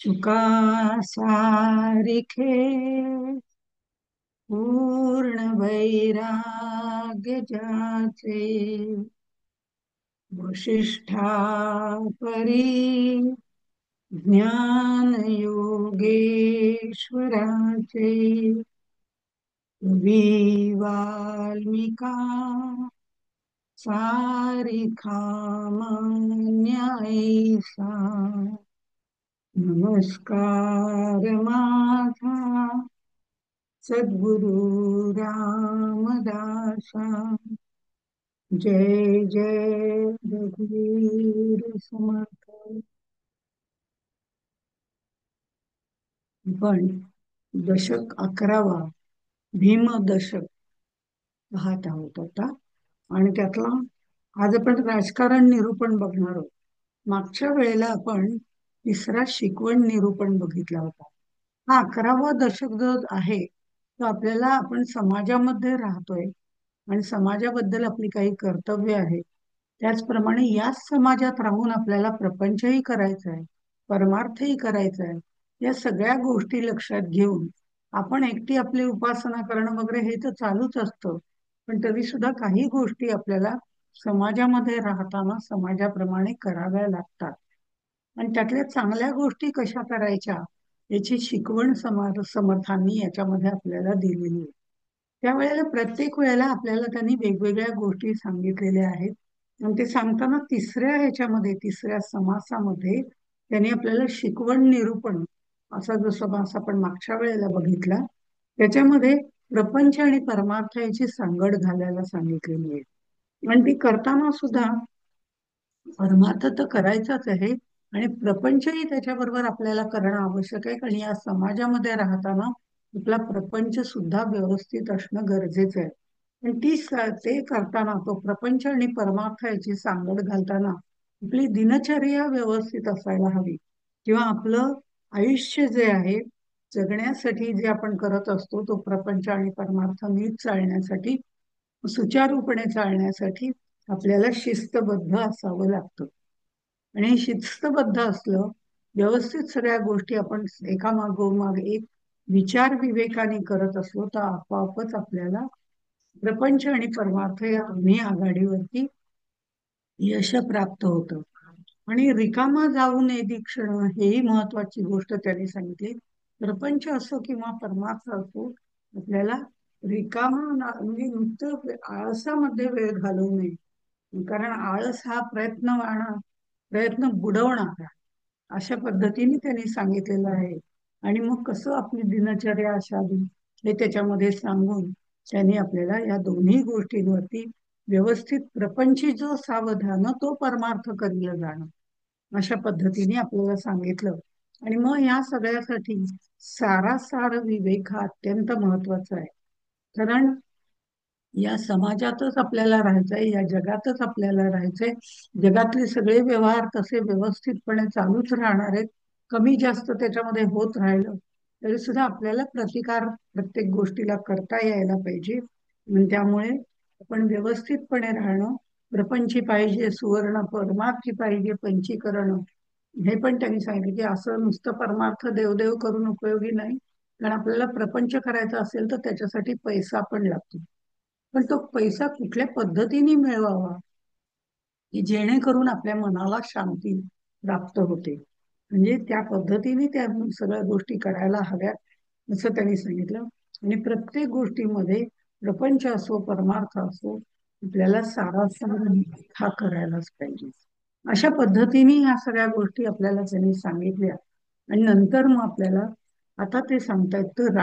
तुका सारिखे पूर्ण वैराग्य ज्याचे वशिष्ठा परी ज्ञान योगेश्वराचे कवी वाल्मिका सारिखा मान्य नमस्कार माझा सद्गुरु रामदासा. जय जय रघुवीर समर्थ. पण दशक 11वा भीम दशक पाहत आहोत आता. आणि त्यातला आज आपण राजकारण निरूपण बघणार आहोत. मागच्या वेळेला आपण तिसरा शिकवण निरूपण बघितला होता. हा 11वा दशक जो आहे तो आपल्याला आपण समाजामध्ये राहतोय आणि समाजाबद्दल आपली काही कर्तव्य आहे. त्याचप्रमाणे याच समाजात राहून आपल्याला प्रपंचही करायचा आहे, परमार्थही करायचा आहे. या सगळ्या गोष्टी लक्षात घेऊन आपण एकटी आपली उपासना करणं वगैरे हे तर चालूच असतं. पण तरी सुद्धा काही गोष्टी आपल्याला समाजामध्ये राहताना समाजाप्रमाणे कराव्या लागतात. आणि त्यातल्या चांगल्या गोष्टी कशा करायच्या याची शिकवण समर्थांनी याच्यामध्ये आपल्याला दिलेली आहे. त्यावेळेला प्रत्येक वेळेला आपल्याला त्यांनी वेगवेगळ्या गोष्टी सांगितलेल्या आहेत. आणि ते सांगताना तिसऱ्या समासामध्ये त्यांनी आपल्याला शिकवण निरूपण असा जो समास आपण मागच्या वेळेला बघितला त्याच्यामध्ये प्रपंच आणि परमार्थ याची सांगड घालायला सांगितलेली आहे. आणि ती करताना सुद्धा परमार्थ तर करायचाच आहे आणि प्रपंचही त्याच्याबरोबर आपल्याला करणं आवश्यक आहे. कारण या समाजामध्ये राहताना आपला प्रपंच सुद्धा व्यवस्थित असणं गरजेचं आहे. पण ते करताना तो प्रपंच आणि परमार्थ याची सांगड घालताना आपली दिनचर्या व्यवस्थित असायला हवी. किंवा आपलं आयुष्य जे आहे जगण्यासाठी जे आपण करत असतो तो प्रपंच आणि परमार्थ नीट चालण्यासाठी, सुचारूपणे चालण्यासाठी आपल्याला शिस्तबद्ध असावं लागतं. आणि हे शिस्तबद्ध असलं, व्यवस्थित सगळ्या गोष्टी आपण एकामागोमाग एक विचार विवेकाने करत असलो तर आपोआपच आपल्याला प्रपंच आणि परमार्थ या दोन्ही आघाडीवरती यश प्राप्त होतं. आणि रिकामा जाऊ नये दीक्षण हेही महत्वाची गोष्ट त्यांनी सांगितली. प्रपंच असो किंवा परमार्थ असो, आपल्याला म्हणजे नुसतं आळसामध्ये वेळ घालवू नये. कारण आळस हा प्रयत्न बुडवणारा अशा पद्धतीने त्यांनी सांगितलेलं आहे. आणि मग कसं आपली दिनचर्या असावी हे त्याच्यामध्ये सांगून त्यांनी आपल्याला या दोन्ही गोष्टींवरती व्यवस्थित प्रपंची जो सावधान तो परमार्थ करील जाणं अशा पद्धतीने आपल्याला सांगितलं. आणि मग या सगळ्यासाठी सारासार विवेक हा अत्यंत महत्वाचा आहे. कारण या समाजातच आपल्याला राहायचंय, या जगातच आपल्याला राहायचंय. जगातले सगळे व्यवहार तसे व्यवस्थितपणे चालूच राहणार आहेत. कमी जास्त त्याच्यामध्ये होत राहिलं तरी सुद्धा आपल्याला प्रतिकार प्रत्येक गोष्टीला करता यायला पाहिजे. आणि त्यामुळे आपण व्यवस्थितपणे राहणं, प्रपंची पाहिजे सुवर्ण, परमार्थी पाहिजे पंचीकरण. हे पण त्यांनी सांगितलं की असं नुसतं परमार्थ देवदेव करून उपयोगी नाही. कारण आपल्याला प्रपंच करायचा असेल तर त्याच्यासाठी पैसा पण लागतो. पण तो पैसा कुठल्या पद्धतीने मिळवावा की जेणेकरून आपल्या मनाला शांती प्राप्त होते, म्हणजे त्या पद्धतीने त्या सगळ्या गोष्टी करायला हव्यात असं त्यांनी सांगितलं. आणि प्रत्येक गोष्टीमध्ये प्रपंच असो परमार्थ असो आपल्याला सारासार हा करायलाच पाहिजे. अशा पद्धतीने ह्या सगळ्या गोष्टी आपल्याला त्यांनी सांगितल्या. आणि नंतर मग आपल्याला आता ते सांगतायत तर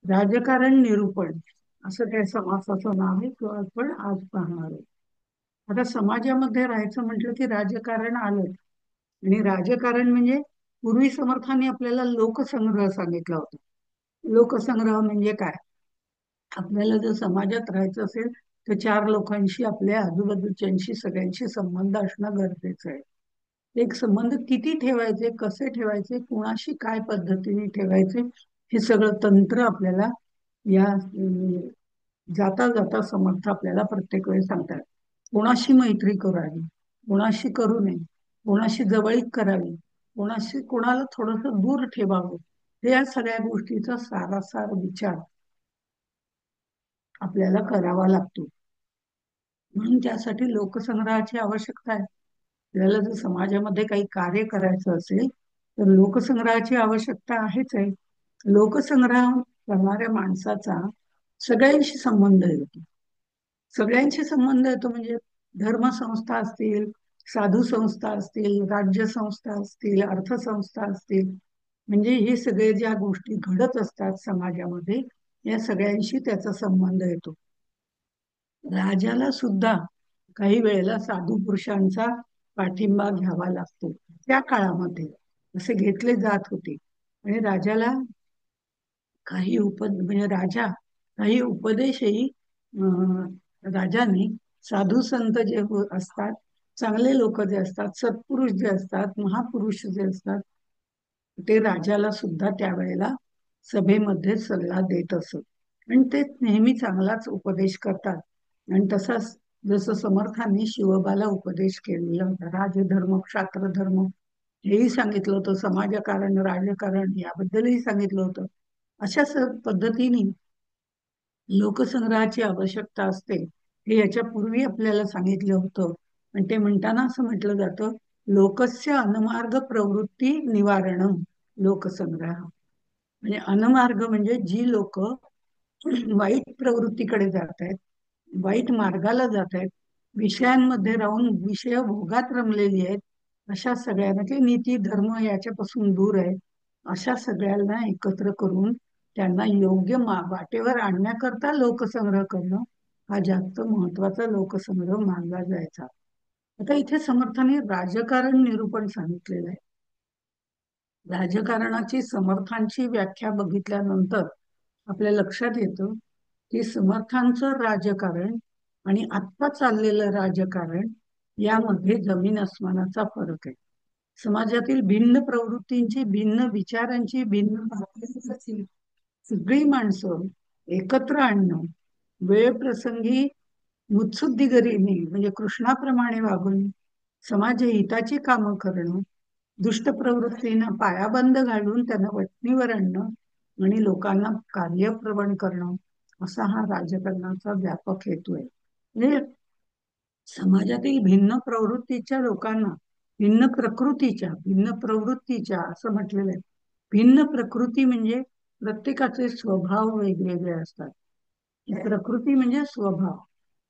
राजकारण निरूपण असं त्या समासाचं नाव आहे, तो आपण आज पाहणार आहोत. आता समाजामध्ये राहायचं म्हटलं की राजकारण आलं. आणि राजकारण म्हणजे पूर्वी समर्थांनी आपल्याला लोकसंग्रह सांगितला होता. लोकसंग्रह म्हणजे काय? आपल्याला जर समाजात राहायचं असेल तर चार लोकांशी, आपल्या आजूबाजूच्यांशी सगळ्यांशी संबंध असणं गरजेचं आहे. एक संबंध किती ठेवायचे, कसे ठेवायचे, कुणाशी काय पद्धतीने ठेवायचे हे सगळं तंत्र आपल्याला या जाता जाता समर्थ आपल्याला प्रत्येक वेळी सांगतात. कोणाशी मैत्री करावी, कोणाशी करू नये, कोणाशी जवळीक करावी, कोणाशी कोणाला थोडस दूर ठेवावं, हे या सगळ्या गोष्टीचा सारासार विचार आपल्याला करावा लागतो. म्हणून त्यासाठी लोकसंग्रहाची आवश्यकता आहे. आपल्याला जर समाजामध्ये काही कार्य करायचं असेल तर लोकसंग्रहाची आवश्यकता आहेच आहे. लोकसंग्रह करणाऱ्या माणसाचा सगळ्यांशी संबंध येतो. सगळ्यांशी संबंध येतो म्हणजे धर्मसंस्था असतील, साधू संस्था असतील, राज्य संस्था असतील, अर्थसंस्था असतील, म्हणजे हे सगळे ज्या गोष्टी घडत असतात समाजामध्ये, या सगळ्यांशी त्याचा संबंध येतो. राजाला सुद्धा काही वेळेला साधू पुरुषांचा पाठिंबा घ्यावा लागतो. त्या काळामध्ये असे घेतले जात होते. आणि राजाला काही म्हणजे राजा काही उपदेशही राजाने साधू संत जे असतात, चांगले लोक जे असतात, सत्पुरुष जे असतात, महापुरुष जे असतात, ते राजाला सुद्धा त्यावेळेला सभेमध्ये सल्ला देत असत. आणि ते नेहमी चांगलाच उपदेश करतात. आणि तसाच जसं समर्थांनी शिवबाला उपदेश केलेला होता, राजधर्म क्षात्र धर्म हेही सांगितलं होतं, समाजकारण राजकारण याबद्दलही सांगितलं होतं. अशा पद्धतीने लोकसंग्रहाची आवश्यकता असते हे याच्या पूर्वी आपल्याला सांगितलं होतं. आणि ते म्हणताना असं म्हटलं जातं, लोकस्य अनमार्ग प्रवृत्ती निवारणम लोकसंग्रह. म्हणजे अनमार्ग म्हणजे जी लोक वाईट प्रवृत्तीकडे जात आहेत, वाईट मार्गाला जात आहेत, विषयांमध्ये राहून विषय भोगात रमलेली आहेत, अशा सगळ्यांना ते नीती धर्म याच्यापासून दूर आहे, अशा सगळ्यांना एकत्र करून त्यांना योग्य वाटेवर आणण्याकरता लोकसंग्रह करणं हा जास्त महत्वाचा लोकसंग्रह मानला जायचा. आता इथे समर्थाने राजकारण निरूपण सांगितलेलं आहे. राजकारणाची समर्थांची व्याख्या बघितल्यानंतर आपल्या लक्षात येतं की समर्थांचं राजकारण आणि आत्ता चाललेलं राजकारण यामध्ये जमीन अस्मानाचा फरक आहे. समाजातील भिन्न प्रवृत्तींची, भिन्न विचारांची, भिन्न भावनांची सगळी माणसं एकत्र आणणं, वेळ प्रसंगी मुत्सुद्दीगिरीने म्हणजे कृष्णाप्रमाणे वागून समाज हिताची कामं करणं, दुष्ट प्रवृत्तींना पायाबंद घालून त्यांना वठणीवर आणणं आणि लोकांना कार्यप्रवण करणं, असा हा राजकारणाचा व्यापक हेतू आहे. म्हणजे समाजातील भिन्न प्रवृत्तीच्या लोकांना, भिन्न प्रवृत्तीच्या असं म्हटलेलं आहे. भिन्न प्रकृती म्हणजे प्रत्येकाचे स्वभाव वेगवेगळे असतात. प्रकृती म्हणजे स्वभाव,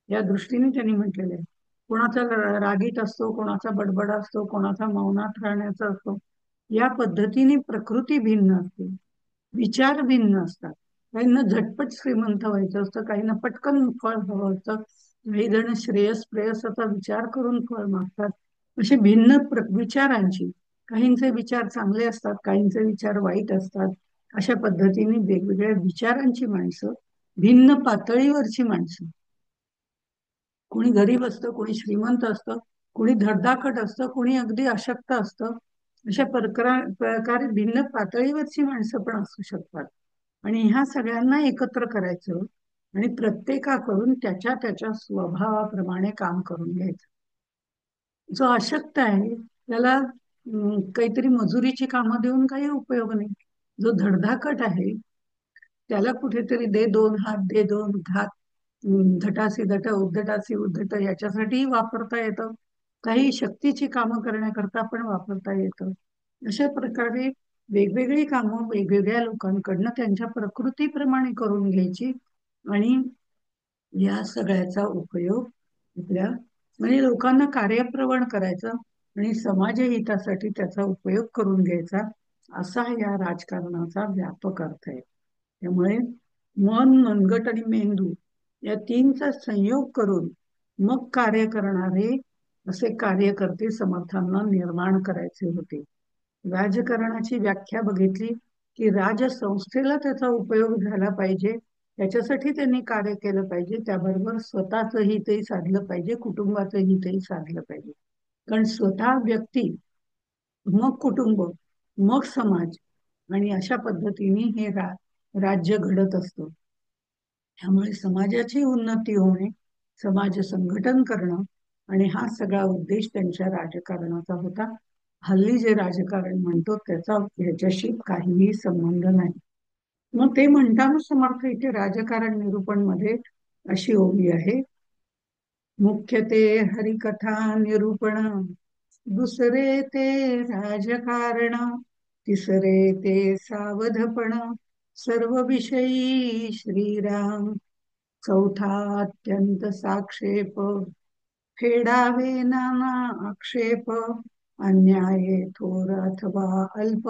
या दृष्टीने त्यांनी म्हटलेलं आहे. कोणाचा रागीट असतो, कोणाचा बडबड असतो, कोणाचा मौनात राहण्याचा असतो. या पद्धतीने प्रकृती भिन्न असते, विचार भिन्न असतात. काहींना झटपट श्रीमंत व्हायचं असतं, काहींना पटकन फळ हवं असतं, काही जण श्रेयस प्रेयसाचा विचार करून फळ मागतात. असे भिन्न विचारांची, काहींचे विचार चांगले असतात, काहींचे विचार वाईट असतात. अशा पद्धतीने वेगवेगळ्या विचारांची माणसं, भिन्न पातळीवरची माणसं, कोणी गरीब असतं, कोणी श्रीमंत असतं, कोणी धडधाकट असतं, कोणी अगदी अशक्त असतं. अशा प्रकारे भिन्न पातळीवरची माणसं पण असू शकतात. आणि ह्या सगळ्यांना एकत्र करायचं आणि प्रत्येकाकडून त्याच्या त्याच्या स्वभावाप्रमाणे काम करून घ्यायचं. जो अशक्त आहे त्याला काहीतरी मजुरीची कामं देऊन काही उपयोग नाही. जो धडधाकट आहे त्याला कुठेतरी दे दोन हात, दे दोन घात, धटासी धट उद्धटासी उद्धट याच्यासाठी वापरता येतं. काही शक्तीची कामं करण्याकरता पण वापरता येतं. अशा प्रकारे वेगवेगळी कामं वेगवेगळ्या लोकांकडनं त्यांच्या प्रकृतीप्रमाणे करून घ्यायची आणि या सगळ्याचा उपयोग आपल्या म्हणजे लोकांना कार्यप्रवण करायचा आणि समाजहितासाठी त्याचा उपयोग करून घ्यायचा, असा या राजकारणाचा व्यापक अर्थ आहे. त्यामुळे मन, मनगट आणि मेंदू या तीनचा संयोग करून मग कार्य करणारे असे कार्यकर्ते समर्थांना निर्माण करायचे होते. राजकारणाची व्याख्या बघितली की राजसंस्थेला त्याचा उपयोग झाला पाहिजे, त्याच्यासाठी त्यांनी कार्य केलं पाहिजे, त्याबरोबर स्वतःचं हितही साधलं पाहिजे, कुटुंबाचं हितही साधलं पाहिजे. कारण स्वतः व्यक्ती, मग कुटुंब, मग समाज आणि अशा पद्धतीने हे राज्य घडत असतं. त्यामुळे समाजाची उन्नती होणे, समाज संघटन करणं आणि हा सगळा उद्देश त्यांच्या राजकारणाचा होता. हल्ली जे राजकारण म्हणतो त्याचा ह्याच्याशी काहीही संबंध नाही. मग ते म्हणताना समर्थ इथे राजकारण निरूपण मध्ये अशी ओवी आहे: मुख्य ते हरिकथा निरूपण, दुसरे ते राजकारण, तिसरे ते सावधपण, सर्व विषयी श्रीराम, चौथा अत्यंत साक्षेप, फेडावे नाना आक्षेप, अन्याये थोर अथवा अल्प,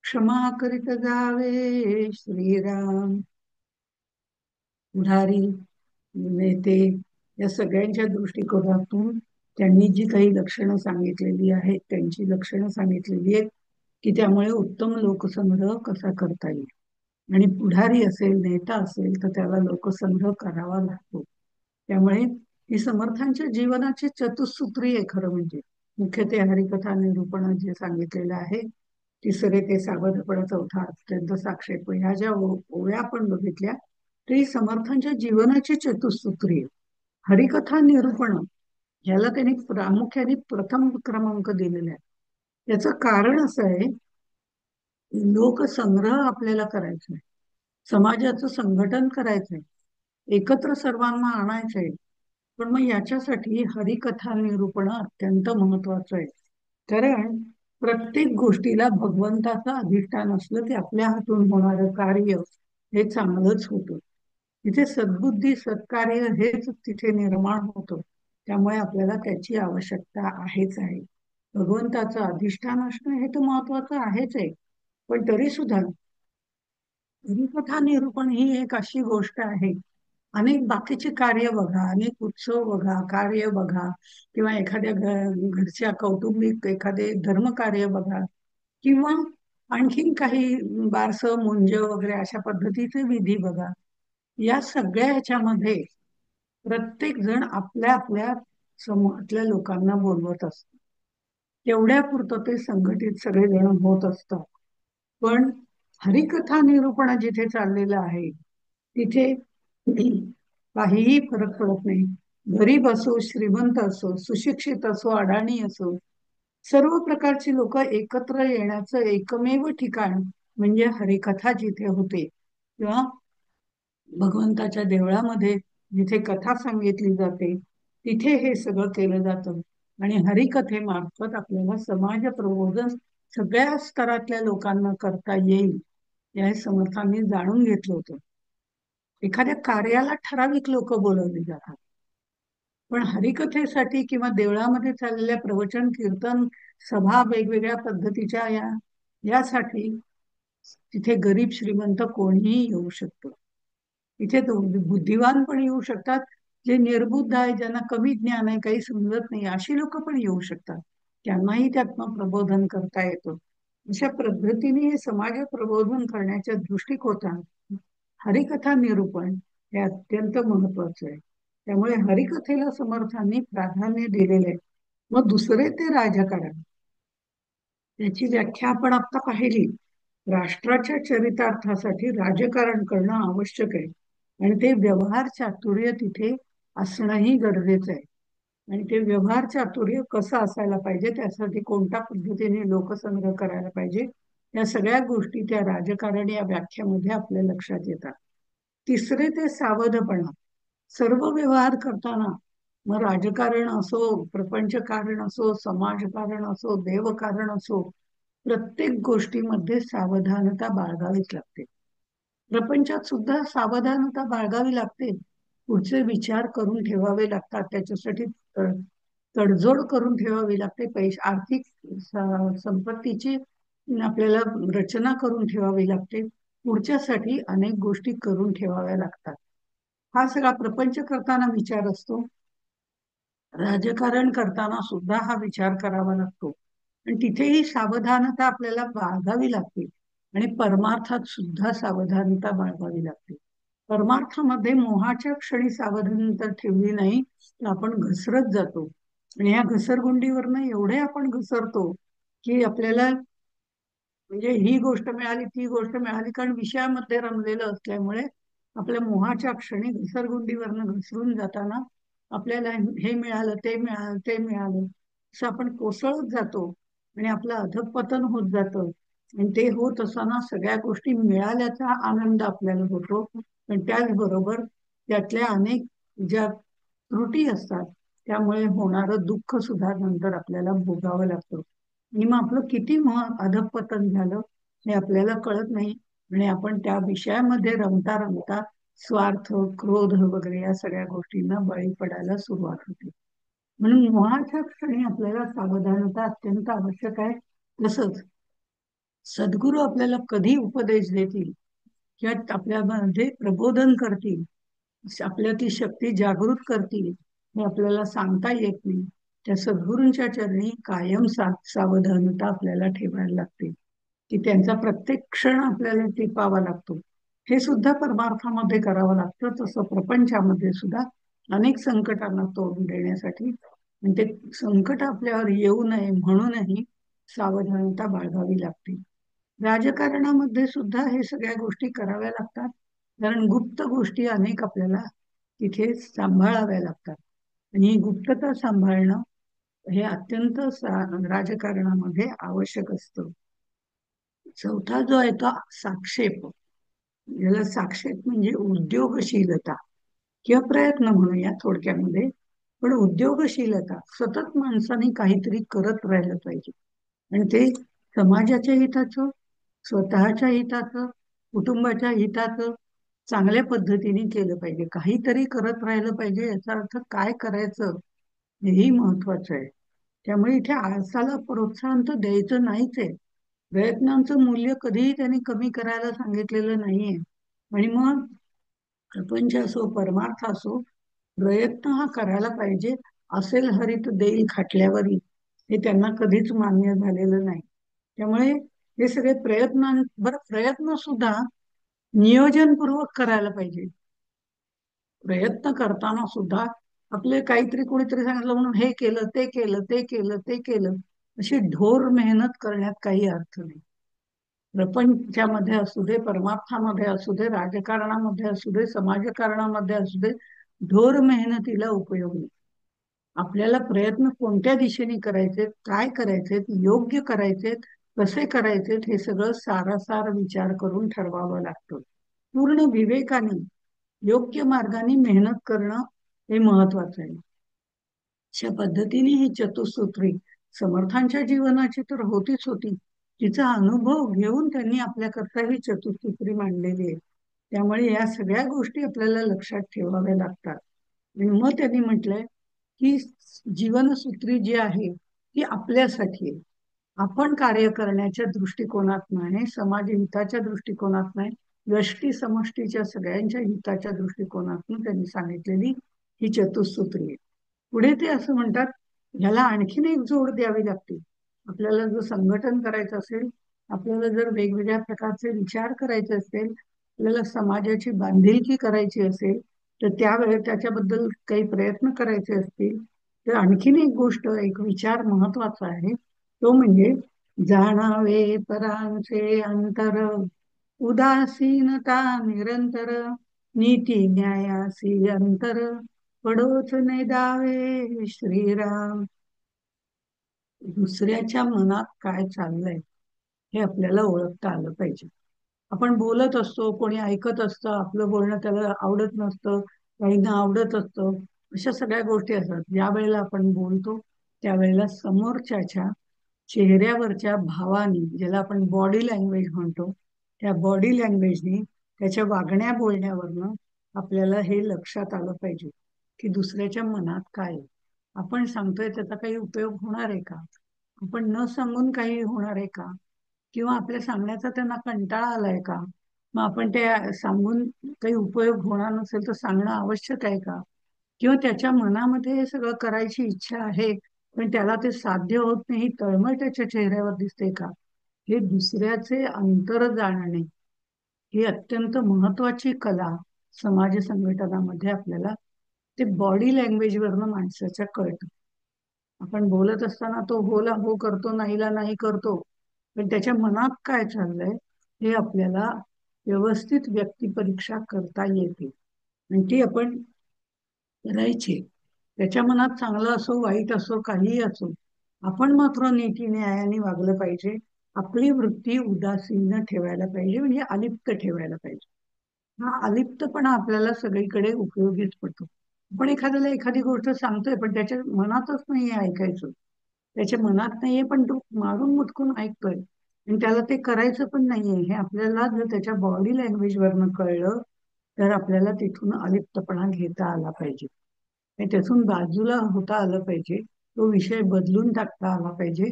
क्षमा करीत जावे श्रीराम. पुढारी, नेते या सगळ्यांच्या दृष्टिकोनातून त्यांनी जी काही लक्षणं सांगितलेली आहेत, त्यांची लक्षणं सांगितलेली आहेत की त्यामुळे उत्तम लोकसंग्रह कसा करता येईल. आणि पुढारी असेल, नेता असेल तर त्याला लोकसंग्रह करावा लागतो. त्यामुळे ही समर्थांच्या जीवनाची चतुसूत्री आहे खरं म्हणजे. मुख्य ते हरिकथा निरूपण जे सांगितलेलं आहे, तिसरे ते सावधपण, चौथा अत्यंत साक्षेप, ह्या ज्या ओव्या आपण बघितल्या ते समर्थांच्या जीवनाची चतुसूत्री आहे. हरिकथा निरूपण ह्याला त्यांनी प्रामुख्याने प्रथम क्रमांक दिलेला आहे. याचं कारण असं आहे, लोकसंग्रह आपल्याला करायचा आहे, समाजाचं संघटन करायचंय, एकत्र सर्वांना आणायचंय. पण मग याच्यासाठी हरिकथा निरूपण अत्यंत महत्वाचं आहे. कारण प्रत्येक गोष्टीला भगवंताचं अधिष्ठान असलं की आपल्या हातून होणारं कार्य हे चांगलंच होतं. तिथे सद्बुद्धी, सत्कार्य हेच तिथे निर्माण होतं. त्यामुळे आपल्याला त्याची आवश्यकता आहेच आहे. भगवंताचं अधिष्ठान असणं हे तर महत्वाचं आहेच आहे. पण तरी सुद्धा हरिकथा निरूपण ही एक अशी गोष्ट आहे, अनेक बाकीची कार्य बघा, अनेक उत्सव बघा, कार्य बघा, किंवा एखाद्या घरच्या कौटुंबिक एखादे धर्मकार्य बघा, किंवा आणखीन काही बारसं, मुंज वगैरे अशा पद्धतीचे विधी बघा. या सगळ्या ह्याच्यामध्ये प्रत्येक जण आपल्या आपल्या समूहातल्या लोकांना बोलवत असतो. तेवढ्यापुरतं ते संघटित सगळेजण होत असतात. पण हरिकथा निरूपण जिथे चाललेलं आहे तिथे काहीही फरक पडत नाही. गरीब असो, श्रीमंत असो, सुशिक्षित असो, अडाणी असो, सर्व प्रकारची लोक एकत्र येण्याचं एकमेव ठिकाण म्हणजे हरिकथा जिथे होते, किंवा भगवंताच्या देवळामध्ये जिथे कथा सांगितली जाते तिथे हे सगळं केलं जातं. आणि हरिकथेमार्फत आपल्याला समाज प्रबोधन सगळ्या स्तरातल्या लोकांना करता येईल या समर्थांनी जाणून घेतलं होतं. एखाद्या कार्याला ठराविक लोक बोलवली जातात, पण हरिकथेसाठी किंवा देवळामध्ये चाललेल्या प्रवचन, कीर्तन, सभा वेगवेगळ्या पद्धतीच्या यासाठी तिथे गरीब श्रीमंत कोणीही येऊ शकतो. इथे बुद्धिवान पण येऊ शकतात, जे निर्बुद्ध आहे, ज्यांना कमी ज्ञान आहे, काही समजत नाही, अशी लोक पण येऊ शकतात. त्यांनाही त्यातनं प्रबोधन करता येतं. अशा पद्धतीने हे समाज प्रबोधन करण्याच्या दृष्टिकोनात हरिकथा निरूपण हे अत्यंत महत्वाचं आहे. त्यामुळे हरिकथेला समर्थांनी प्राधान्य दिलेले आहे. मग दुसरे ते राजकारण, त्याची व्याख्या आपण आता पाहिली. राष्ट्राच्या चरितार्थासाठी राजकारण करणं आवश्यक आहे आणि ते व्यवहार चातुर्य तिथे असणंही गरजेचं आहे. आणि ते व्यवहार चातुर्य कसं असायला पाहिजे, त्यासाठी कोणत्या पद्धतीने लोकसंग्रह करायला पाहिजे, या सगळ्या गोष्टी त्या राजकारण या व्याख्यामध्ये आपल्या लक्षात येतात. तिसरे ते सावधपणा. सर्व व्यवहार करताना, मग राजकारण असो, प्रपंच कारण असो, समाजकारण असो, देवकारण असो, प्रत्येक गोष्टीमध्ये सावधानता बाळगावीच लागते. प्रपंचात सुद्धा सावधानता बाळगावी लागते. पुढचे विचार करून ठेवावे लागतात, त्याच्यासाठी तडजोड करून ठेवावी लागते. आर्थिक संपत्तीची आपल्याला रचना करून ठेवावी लागते. पुढच्यासाठी अनेक गोष्टी करून ठेवाव्या लागतात. हा सगळा प्रपंच करताना विचार असतो, राजकारण करताना सुद्धा हा विचार करावा लागतो. आणि तिथेही सावधानता आपल्याला बाळगावी लागते. आणि परमार्थात सुद्धा सावधानता बाळगावी लागते. परमार्थामध्ये मोहाच्या क्षणी सावधानता ठेवली नाही तर आपण घसरत जातो. आणि ह्या घसरगुंडीवरनं एवढे आपण घसरतो की आपल्याला म्हणजे ही गोष्ट मिळाली, ती गोष्ट मिळाली, कारण विषयामध्ये रमलेलं असल्यामुळे आपल्या मोहाच्या क्षणी घसरगुंडीवरनं घसरून जाताना आपल्याला हे मिळालं, ते मिळालं, ते मिळालं, असं आपण कोसळत जातो. आणि आपलं अधःपतन होत जातं. आणि ते होत असताना सगळ्या गोष्टी मिळाल्याचा आनंद आपल्याला होतो, पण त्याचबरोबर त्यातल्या अनेक ज्या त्रुटी असतात त्यामुळे होणारं दुःख सुद्धा नंतर आपल्याला भोगावं लागतं. आणि मग आपलं किती अधःपतन झालं हे आपल्याला कळत नाही. आणि आपण त्या विषयामध्ये रमता रमता स्वार्थ, क्रोध वगैरे या सगळ्या गोष्टींना बळी पडायला सुरुवात होते. म्हणून मोहाच्या क्षणी आपल्याला सावधानता अत्यंत आवश्यक आहे. तसंच सद्गुरू आपल्याला कधी उपदेश देतील किंवा आपल्यामध्ये प्रबोधन करतील, आपल्यातील शक्ती जागृत करतील, हे आपल्याला सांगता येत नाही. त्या सद्गुरूंच्या चरणी कायम सावधानता आपल्याला ठेवायला लागते, की त्यांचा प्रत्येक क्षण आपल्याला टिपावा लागतो. हे सुद्धा परमार्थामध्ये करावं लागतं. तसं प्रपंचामध्ये सुद्धा अनेक संकटांना तोंड देण्यासाठी, म्हणजे संकट आपल्यावर येऊ नये म्हणूनही सावधानता बाळगावी लागते. राजकारणामध्ये सुद्धा हे सगळ्या गोष्टी कराव्या लागतात, कारण गुप्त गोष्टी अनेक आपल्याला तिथे सांभाळाव्या लागतात. आणि ही गुप्तता सांभाळणं हे अत्यंत राजकारणामध्ये आवश्यक असतं. चौथा जो आहे तो साक्षेप. याला साक्षेप म्हणजे उद्योगशीलता किंवा प्रयत्न म्हणूया थोडक्यामध्ये. पण उद्योगशीलता, सतत माणसाने काहीतरी करत राहिलं पाहिजे. आणि ते समाजाच्या हिताचं, स्वतःच्या हिताचं, कुटुंबाच्या हिताचं चांगल्या पद्धतीने केलं पाहिजे. काहीतरी करत राहिलं पाहिजे, याचा अर्थ काय करायचं हेही महत्वाचं आहे. त्यामुळे इथे आळसाला प्रोत्साहन तर द्यायचं नाहीच आहे. प्रयत्नांचं मूल्य कधीही त्यांनी कमी करायला सांगितलेलं नाहीये. आणि मग प्रपंच असो, परमार्थ असो, प्रयत्न हा करायला पाहिजे. असेल हरित देईल खाटल्यावरी, हे त्यांना कधीच मान्य झालेलं नाही. त्यामुळे हे सगळे बरं, प्रयत्न सुद्धा नियोजनपूर्वक करायला पाहिजे. प्रयत्न करताना सुद्धा आपले काहीतरी कोणीतरी सांगितलं म्हणून हे केलं, ते केलं, ते केलं, ते केलं, अशी ढोर मेहनत करण्यात काही अर्थ नाही. प्रपंचामध्ये असू दे, परमार्थामध्ये असू दे, राजकारणामध्ये असू दे, समाजकारणामध्ये असू दे, ढोर मेहनतीला उपयोग नाही. आपल्याला प्रयत्न कोणत्या दिशेने करायचे, काय करायचे, योग्य करायचे, कसे करायचे, हे सगळं सारासार विचार करून ठरवावं लागतं. पूर्ण विवेकाने योग्य मार्गाने मेहनत करणं हे महत्वाचं आहे. अशा पद्धतीने ही चतुसूत्री समर्थांच्या जीवनाची तर होतीच होती. तिचा अनुभव घेऊन त्यांनी आपल्याकरता ही चतुसूत्री मांडलेली आहे. त्यामुळे या सगळ्या गोष्टी आपल्याला लक्षात ठेवाव्या लागतात. आणि मग त्यांनी म्हटलंय की जीवनसूत्री जी आहे ती आपल्यासाठी आहे. आपण कार्य करण्याच्या दृष्टिकोनात नाही, समाज हिताच्या दृष्टिकोनात नाही, व्यष्टी समष्टीच्या सगळ्यांच्या हिताच्या दृष्टिकोनातून त्यांनी सांगितलेली ही चतुसूत्री आहे. पुढे ते असं म्हणतात, ह्याला आणखीन एक जोड द्यावी लागते. आपल्याला जर संघटन करायचं असेल, आपल्याला जर वेगवेगळ्या प्रकारचे विचार करायचे असेल, आपल्याला समाजाची बांधिलकी करायची असेल, तर त्यावेळेस त्याच्याबद्दल काही प्रयत्न करायचे असतील, तर आणखीन एक गोष्ट, एक विचार महत्वाचा आहे. तो म्हणजे जाणावे परांचे अंतर, उदासीनता निरंतर, नीती न्यायासी अंतर, पडोच नेदावे श्रीराम. दुसऱ्याच्या मनात काय चाललंय हे आपल्याला ओळखता आलं पाहिजे. आपण बोलत असतो, कोणी ऐकत असतं, आपलं बोलणं त्याला आवडत नसतं, काहींना आवडत असतं, अशा सगळ्या गोष्टी असतात. ज्या वेळेला आपण बोलतो त्यावेळेला समोरच्याच्या चेहऱ्यावरच्या भावानी, ज्याला आपण बॉडी लँग्वेज म्हणतो, त्या बॉडी लँग्वेजनी, त्याच्या वागण्या बोलण्यावरनं आपल्याला हे लक्षात आलं पाहिजे की दुसऱ्याच्या मनात काय आहे. आपण सांगतोय त्याचा काही उपयोग होणार आहे का? आपण न सांगून काही होणार आहे का? किंवा आपल्या सांगण्याचा त्यांना कंटाळा आलाय का? मग आपण ते सांगून काही उपयोग होणार नसेल तर सांगणं आवश्यक आहे का? किंवा त्याच्या मनामध्ये हे सगळं करायची इच्छा आहे, पण त्याला ते साध्य होत नाही, तळमळ त्याच्या चेहऱ्यावर दिसते का? हे दुसऱ्याचे अंतर जाणणे ही अत्यंत महत्वाची कला समाज संघटनामध्ये आपल्याला ते बॉडी लँग्वेज वरनं माणसाच्या कळतं. आपण बोलत असताना तो होला हो करतो, नाहीला नाही करतो, पण त्याच्या मनात काय चाललंय हे आपल्याला व्यवस्थित व्यक्तिपरीक्षा करता येते. आणि ती आपण करायची. त्याच्या मनात चांगलं असो, वाईट असो, काहीही असो, आपण मात्र नीती न्यायाने वागलं पाहिजे. आपली वृत्ती उदासीन ठेवायला पाहिजे, म्हणजे अलिप्त ठेवायला पाहिजे. हा अलिप्तपणा आपल्याला सगळीकडे उपयोगीच पडतो. आपण एखाद्याला एखादी गोष्ट सांगतोय, पण त्याच्या मनातच नाहीये ऐकायचं. त्याच्या मनात नाहीये, पण तो मारून मुटकून ऐकतोय आणि त्याला ते करायचं पण नाहीये, हे आपल्याला जर त्याच्या बॉडी लँग्वेज वरनं कळलं, तर आपल्याला तिथून अलिप्तपणा घेता आला पाहिजे आणि त्यातून बाजूला होता आलं पाहिजे. तो विषय बदलून टाकता आला पाहिजे.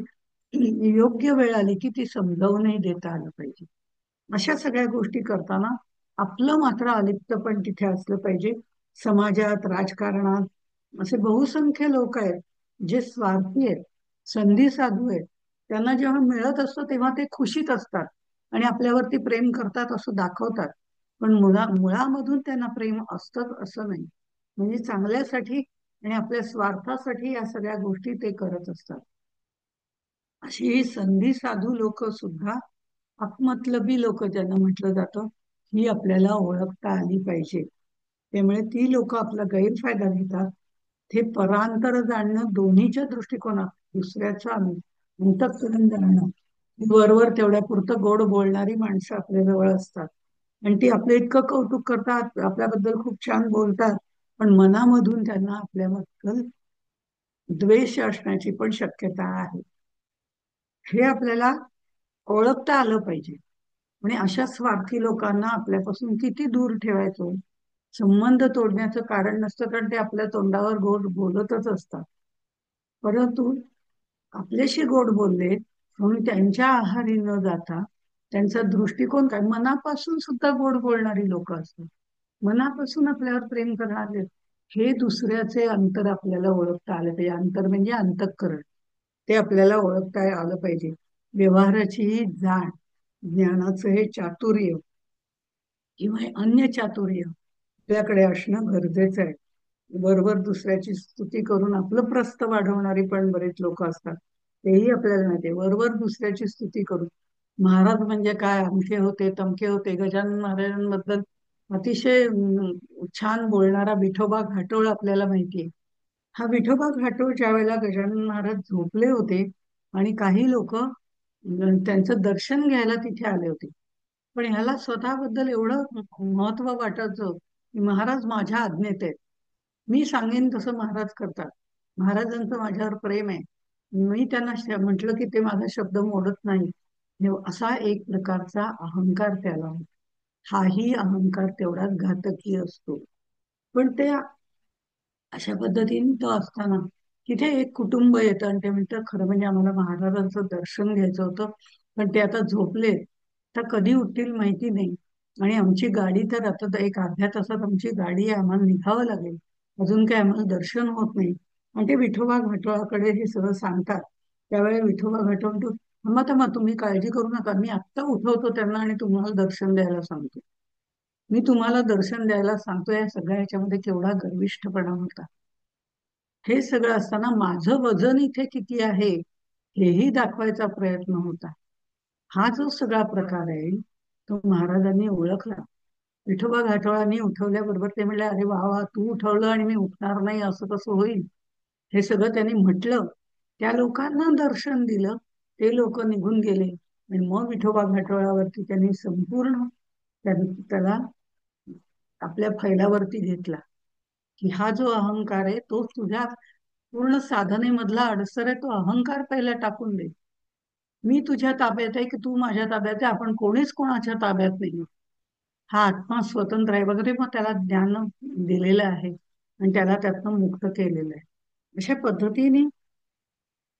योग्य वेळ आली की ती समजावूनही देता आलं पाहिजे. अशा सगळ्या गोष्टी करताना आपलं मात्र अलिप्तपण तिथे असलं पाहिजे. समाजात, राजकारणात असे बहुसंख्य लोक आहेत जे स्वार्थी आहेत, संधी साधू आहेत. त्यांना जेव्हा मिळत असतं तेव्हा ते खुशीत असतात आणि आपल्यावरती प्रेम करतात असं दाखवतात. पण मुळामधून त्यांना प्रेम असतं असं नाही. म्हणजे चांगल्यासाठी आणि आपल्या स्वार्थासाठी या सगळ्या गोष्टी ते करत असतात. अशी ही संधी साधू लोक सुद्धा, अपमतलबी लोक ज्यांना म्हटलं जातं, ही आपल्याला ओळखता आली पाहिजे. त्यामुळे ती लोक आपला गैरफायदा घेतात. ते परांतर जाणणं दोन्हीच्या दृष्टिकोनात, दुसऱ्याचं अंतःकरण जाणणं, वरवर तेवढ्या पुरतं गोड बोलणारी माणसं आपल्या जवळ असतात आणि ती आपलं इतकं कौतुक करतात, आपल्याबद्दल खूप छान बोलतात, पण मनामधून त्यांना आपल्याबद्दल द्वेष असण्याची पण शक्यता आहे. हे आपल्याला ओळखता आलं पाहिजे. म्हणजे अशा स्वार्थी लोकांना आपल्यापासून किती दूर ठेवायचं. संबंध तोडण्याचं कारण नसतं, कारण ते आपल्या तोंडावर गोड बोलतच असतात. परंतु आपल्याशी गोड बोलले म्हणून त्यांच्या आहारी न जाता, त्यांचा दृष्टिकोन काय, मनापासून सुद्धा गोड बोलणारी लोक असतात, मनापासून आपल्यावर प्रेम करणारे, हे दुसऱ्याचे अंतर आपल्याला ओळखता आलं पाहिजे. अंतर म्हणजे अंतःकरण, ते आपल्याला ओळखता आलं पाहिजे. व्यवहाराची ही जाण, ज्ञानाचं हे चातुर्य किंवा हे अन्य चातुर्य आपल्याकडे असणं गरजेचं आहे. बरोबर दुसऱ्याची स्तुती करून आपलं प्रस्थ वाढवणारी पण बरेच लोक असतात, तेही आपल्याला माहिती. बरोबर दुसऱ्याची स्तुती करून, महाराज म्हणजे काय, अमके होते तमके होते, गजानन महाराजांबद्दल अतिशय छान बोलणारा विठोबा घाटोळ आपल्याला माहितीये. हा विठोबा घाटोळ ज्या वेळेला गजानन महाराज झोपले होते आणि काही लोक त्यांचं दर्शन घ्यायला तिथे आले होते, पण ह्याला स्वतःबद्दल एवढं महत्व वाटायचं की महाराज माझ्या आज्ञेत आहेत, मी सांगेन तसं महाराज करतात, महाराजांचं माझ्यावर प्रेम आहे, मी त्यांना म्हटलं की ते माझा शब्द मोडत नाही. असा एक प्रकारचा अहंकार त्याला होता. हाही अहंकार तेवढाच घातकी असतो. पण ते अशा पद्धतीने तो असताना तिथे एक कुटुंब येतं आणि ते म्हणतं, खरं म्हणजे आम्हाला महाराजांचं दर्शन घ्यायचं होतं, पण ते आता झोपले, तर कधी उठतील माहिती नाही, आणि आमची गाडी तर आता एक अर्ध्या तासात आमची गाडी आहे, आम्हाला निघावं लागेल, अजून काही आम्हाला दर्शन होत नाही. आणि ते विठोबा घाटोळाकडे हे सगळं सांगतात. त्यावेळी विठोबा घाटोळ म्हणतो, थांबा थांबा, तुम्ही काळजी करू नका, मी आत्ता उठवतो त्यांना आणि तुम्हाला दर्शन द्यायला सांगतो. मी तुम्हाला दर्शन द्यायला सांगतो. या सगळ्या ह्याच्यामध्ये केवढा गर्विष्ठपणा होता. हे सगळं असताना माझं वजन इथे किती आहे हेही दाखवायचा प्रयत्न होता. हा जो सगळा प्रकार आहे तो महाराजांनी ओळखला. विठोबा घाटोळांनी उठवल्याबरोबर ते म्हणले, अरे वा वा, तू उठवलं आणि मी उठणार नाही असं कसं होईल. हे सगळं त्यांनी म्हटलं. त्या लोकांना दर्शन दिलं, ते लोक निघून गेले आणि मग विठोबा घाटोळावरती त्यांनी संपूर्ण त्याला आपल्या फैलावरती घेतला की हा जो अहंकार आहे तो तुझ्या पूर्ण साधनेमधला अडसर आहे, तो अहंकार पहिला टाकून दे. मी तुझ्या ताब्यात आहे की तू माझ्या ताब्यात आहे, आपण कोणीच कोणाच्या ताब्यात नाही. हा आत्मा स्वतंत्र आहे वगैरे, मग त्याला ज्ञान दिलेलं आहे आणि त्याला त्यातनं मुक्त केलेलं आहे. अशा पद्धतीने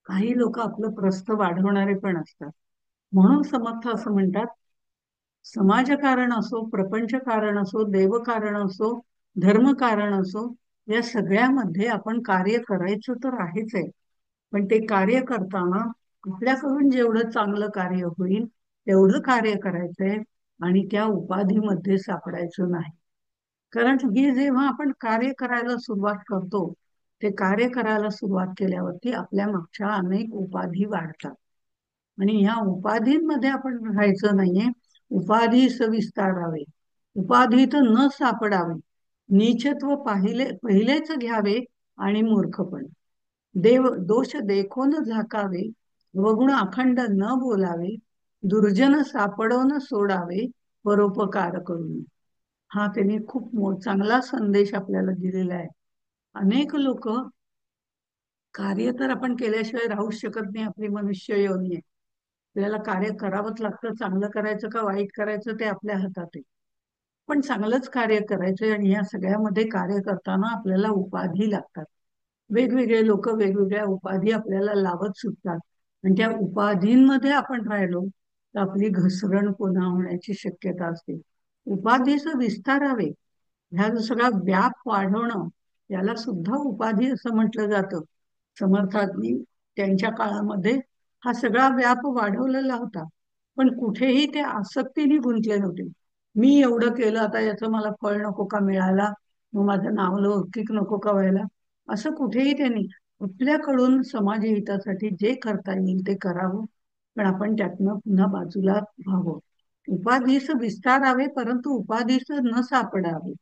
काही लोक आपलं प्रस्थ वाढवणारे पण असतात. म्हणून समर्थ असं म्हणतात, समाजकारण असो, प्रपंच कारण असो, देवकारण असो, धर्मकारण असो, या सगळ्यामध्ये आपण कार्य करायचं तर आहेच आहे. पण ते कार्य करताना आपल्याकडून जेवढं चांगलं कार्य होईल तेवढं कार्य करायचंय आणि त्या उपाधीमध्ये सापडायचं नाही. कारण हे जेव्हा आपण कार्य करायला सुरुवात करतो, ते कार्य करायला सुरुवात केल्यावरती आपल्या मागच्या अनेक उपाधी वाढतात आणि ह्या उपाधींमध्ये आपण राहायचं नाहीये. उपाधी सविस्तारावे, उपाधीत न सापडावे, नीचत्व पहिलेच घ्यावे आणि मूर्खपण. दोष देखोन झाकावे, वगुण अखंड न बोलावे, दुर्जन सापडो न सोडावे, परोपकार करून. हा त्यांनी खूप चांगला संदेश आपल्याला दिलेला आहे. अनेक लोक, कार्य तर आपण केल्याशिवाय राहूच शकत नाही, आपली मनुष्य योनी आहे. आपल्याला कार्य करावंच लागतं. चांगलं करायचं का वाईट करायचं ते आपल्या हातात आहे. पण चांगलंच कार्य करायचं, आणि या सगळ्यामध्ये कार्य करताना आपल्याला उपाधी लागतात. वेगवेगळे लोक वेगवेगळ्या उपाधी आपल्याला लावत सुटतात, आणि त्या उपाधींमध्ये आपण राहिलो तर आपली घसरण पुन्हा होण्याची शक्यता असते. उपाधीचं विस्तारावे, ह्या जो सगळा व्याप वाढवणं, याला सुद्धा उपाधी असं म्हटलं जातं. समर्थांनी त्यांच्या काळामध्ये हा सगळा व्याप वाढवलेला होता, पण कुठेही ते आसक्तीने गुंतले नव्हते. मी एवढं केलं, आता याचं मला फळ नको का मिळायला, मग माझं नाव लौकिक नको का व्हायला, असं कुठेही त्यांनी आपल्याकडून समाजहितासाठी जे करता येईल ते करावं, पण आपण त्यातनं पुन्हा बाजूला व्हावं. उपाधीस विस्तारावे, परंतु उपाधीस न सापडावे.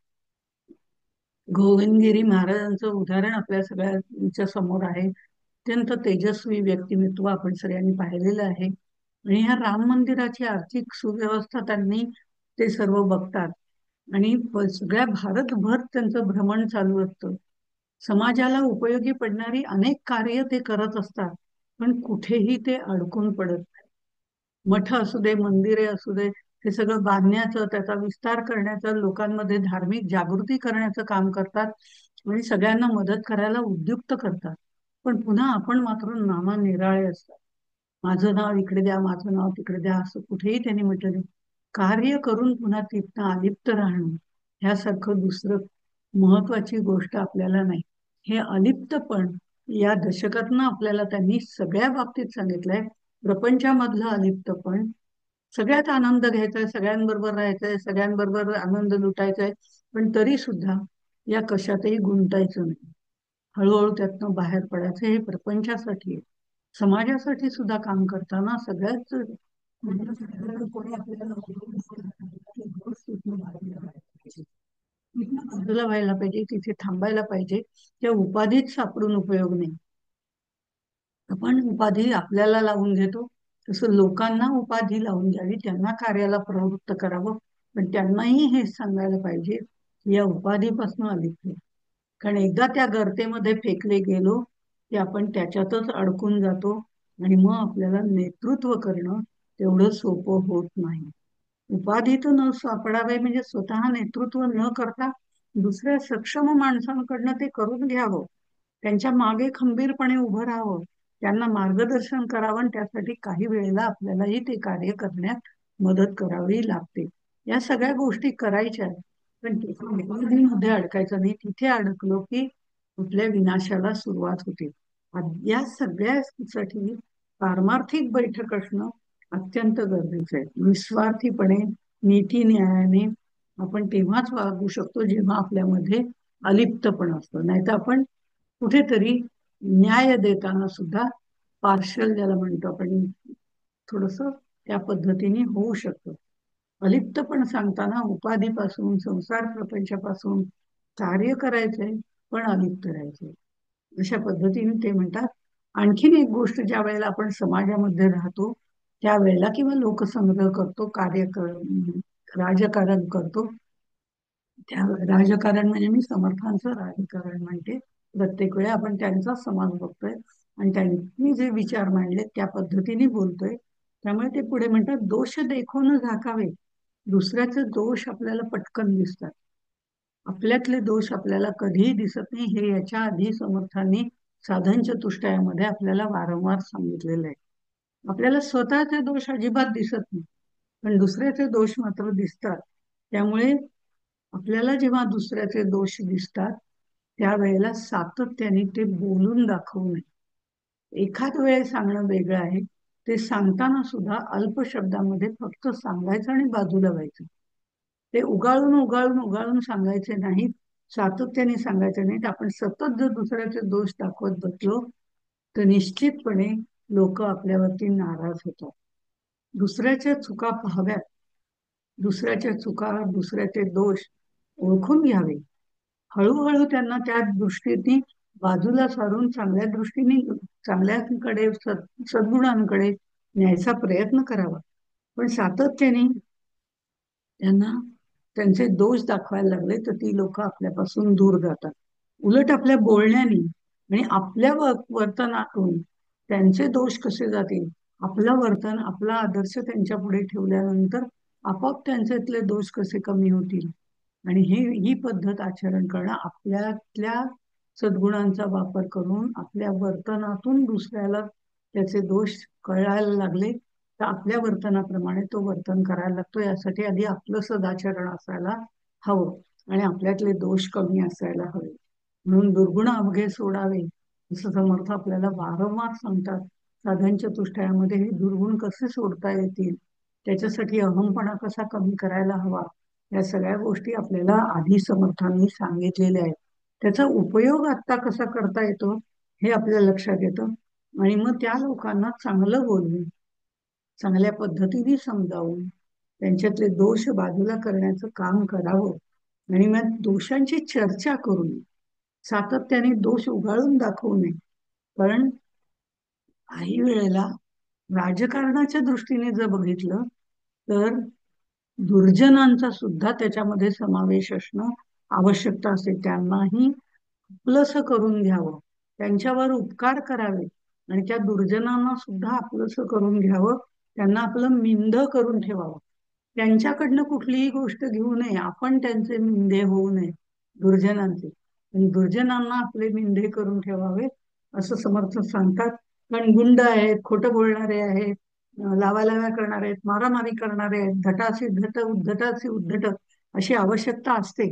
गोविंदगिरी महाराजांचं उदाहरण आपल्या सगळ्यांच्या समोर आहे. अत्यंत तेजस्वी व्यक्तिमत्व आपण सगळ्यांनी पाहिलेलं आहे. आणि ह्या राम मंदिराची आर्थिक सुव्यवस्था त्यांनी ते सर्व बघतात, आणि सगळ्या भारतभर त्यांचं भ्रमण चालू असतं. समाजाला उपयोगी पडणारी अनेक कार्य ते करत असतात, पण कुठेही ते अडकून पडत नाही. मठ असू दे, मंदिरे असू दे, हे सगळं बांधण्याचं, त्याचा विस्तार करण्याचं, लोकांमध्ये धार्मिक जागृती करण्याचं काम करतात, आणि सगळ्यांना मदत करायला उद्युक्त करतात. पण पुन्हा आपण मात्र नामानिराळे असतात. माझं नाव इकडे द्या, माझं नाव तिकडे द्या, असं कुठेही त्यांनी म्हटलं नाही. कार्य करून पुन्हा तिथनं अलिप्त राहणं, ह्यासारखं दुसरं महत्वाची गोष्ट आपल्याला नाही. हे अलिप्तपण या दशकातनं आपल्याला त्यांनी सगळ्या बाबतीत सांगितलंय. प्रपंचामधलं अलिप्तपण, सगळ्यात आनंद घ्यायचाय, सगळ्यांबरोबर राहायचंय, सगळ्यांबरोबर आनंद लुटायचाय, पण तरी सुद्धा या कशातही गुंतायचं नाही. हळूहळू त्यातनं बाहेर पडायचं. हे प्रपंचासाठी आहे. समाजासाठी सुद्धा काम करताना सगळ्याच कोणी आपल्याला बाजूला व्हायला पाहिजे, तिथे थांबायला पाहिजे. त्या उपाधीत सापडून उपयोग नाही. आपण उपाधी आपल्याला लावून घेतो, तसं लोकांना उपाधी लावून द्यावी, त्यांना कार्याला प्रवृत्त करावं, पण त्यांनाही हे सांगायला पाहिजे की या उपाधीपासून अलिप्त. कारण एकदा त्या गर्तेमध्ये फेकले गेलो की आपण त्याच्यातच अडकून जातो, आणि मग आपल्याला नेतृत्व करणं तेवढं सोपं होत नाही. उपाधीतून न सापडावे म्हणजे स्वतः नेतृत्व न करता दुसऱ्या सक्षम माणसांकडनं ते करून घ्यावं, त्यांच्या मागे खंबीरपणे उभं राहावं, त्यांना मार्गदर्शन करावं, आणि त्यासाठी काही वेळेला आपल्यालाही ते कार्य करण्यात मदत करावी लागते. या सगळ्या गोष्टी करायच्या आहेत, पण मध्ये अडकायचं नाही. तिथे अडकलो की कुठल्या विनाशाला सुरुवात होते. या सगळ्यासाठी पारमार्थिक बैठक असणं अत्यंत गरजेचं आहे. निस्वार्थीपणे, नीती न्यायाने आपण तेव्हाच वागू शकतो जेव्हा आपल्यामध्ये अलिप्तपण असतो. नाहीतर आपण कुठेतरी न्याय देताना सुद्धा पार्शल, ज्याला म्हणतो आपण, थोडस त्या पद्धतीने होऊ शकतं. अलिप्तपण सांगताना उपाधीपासून, संसार प्रपंचापासून कार्य करायचंय, पण अलिप्त राहायचंय, अशा पद्धतीने ते म्हणतात. आणखीन एक गोष्ट, ज्या वेळेला आपण समाजामध्ये राहतो त्यावेळेला, किंवा लोकसंग्रह करतो, राजकारण करतो, त्या राजकारण म्हणजे मी समर्थांचं राजकारण म्हणते. प्रत्येक वेळी आपण त्यांचा समाज बघतोय, आणि त्यांनी जे विचार मांडले त्या पद्धतीने बोलतोय. त्यामुळे ते पुढे म्हणतात, दोष देखून झाकावे. दुसऱ्याचे दोष आपल्याला पटकन दिसतात, आपल्यातले दोष आपल्याला कधीही दिसत नाही. हे याच्या आधी समर्थांनी साधन चतुष्टयामध्ये आपल्याला वारंवार सांगितलेलं आहे. आपल्याला स्वतःचे दोष अजिबात दिसत नाही, पण दुसऱ्याचे दोष मात्र दिसतात. त्यामुळे आपल्याला जेव्हा दुसऱ्याचे दोष दिसतात त्यावेळेला सातत्याने ते बोलून दाखवू नये. एखाद वेळे सांगणं वेगळं आहे, ते सांगताना सुद्धा अल्प शब्दामध्ये फक्त सांगायचं आणि बाजूला व्हायचं. ते उगाळून उगाळून उगाळून सांगायचे नाहीत, सातत्याने सांगायचे नाहीत. आपण सतत जर दुसऱ्याचे दोष दाखवत बसलो तर निश्चितपणे लोक आपल्यावरती नाराज होतात. दुसऱ्याच्या चुका पाहाव्यात, दुसऱ्याच्या चुका, दुसऱ्याचे दोष ओळखून घ्यावे, हळूहळू त्यांना त्या दृष्टीने बाजूला सारून चांगल्या दृष्टीने, चांगल्याकडे, सद्गुणांकडे न्यायचा प्रयत्न करावा. पण सातत्याने त्यांना त्यांचे दोष दाखवायला लागले तर ती लोक आपल्यापासून दूर जातात. उलट आपल्या बोलण्याने आणि आपल्या वर्तनातून त्यांचे दोष कसे जातील, आपलं वर्तन, आपला आदर्श त्यांच्या पुढे ठेवल्यानंतर आपोआप त्यांच्यातले दोष कसे कमी होतील. आणि ही पद्धत आचरण करणं, आपल्यातल्या सद्गुणांचा वापर करून आपल्या वर्तनातून दुसऱ्याला त्याचे दोष कळायला लागले तर आपल्या वर्तनाप्रमाणे तो वर्तन करायला लागतो. यासाठी आधी आपलं सदाचरण असायला हवं आणि आपल्यातले दोष कमी असायला हवे. म्हणून दुर्गुण अवघे सोडावे असं समर्थ आपल्याला वारंवार सांगतात. साधन चतुष्टयामध्ये हे दुर्गुण कसे सोडता येतील, त्याच्यासाठी अहंपणा कसा कमी करायला हवा, या सगळ्या गोष्टी आपल्याला आधी समर्थांनी सांगितलेल्या आहेत. त्याचा उपयोग आता कसा करता येतो हे आपल्या लक्षात येतं. आणि मग त्या लोकांना चांगलं बोलून, चांगल्या पद्धतीने समजावून त्यांच्यातले दोष बाजूला करण्याचं काम करावं. आणि मग दोषांची चर्चा करून सातत्याने दोष उगाळून दाखवू नये. कारण काही वेळेला राजकारणाच्या दृष्टीने जर बघितलं तर दुर्जनांचा सुद्धा त्याच्यामध्ये समावेश असणं आवश्यकता असते. त्यांनाही आपलंसं करून घ्यावं, त्यांच्यावर उपकार करावे आणि त्या दुर्जनांना सुद्धा आपलंसं करून घ्यावं, त्यांना आपलं मिंद करून ठेवावं. त्यांच्याकडनं कुठलीही गोष्ट घेऊ नये, आपण त्यांचे मिंदे होऊ नये दुर्जनांचे. आणि दुर्जनांना आपले मिंदे करून ठेवावे असं समर्थ सांगतात. कारण गुंड आहेत, खोटं बोलणारे आहेत, लावालाव्या करणारे आहेत, मारामारी करणारे आहेत, धटासी धट उद्धटासी उद्धट अशी आवश्यकता असते.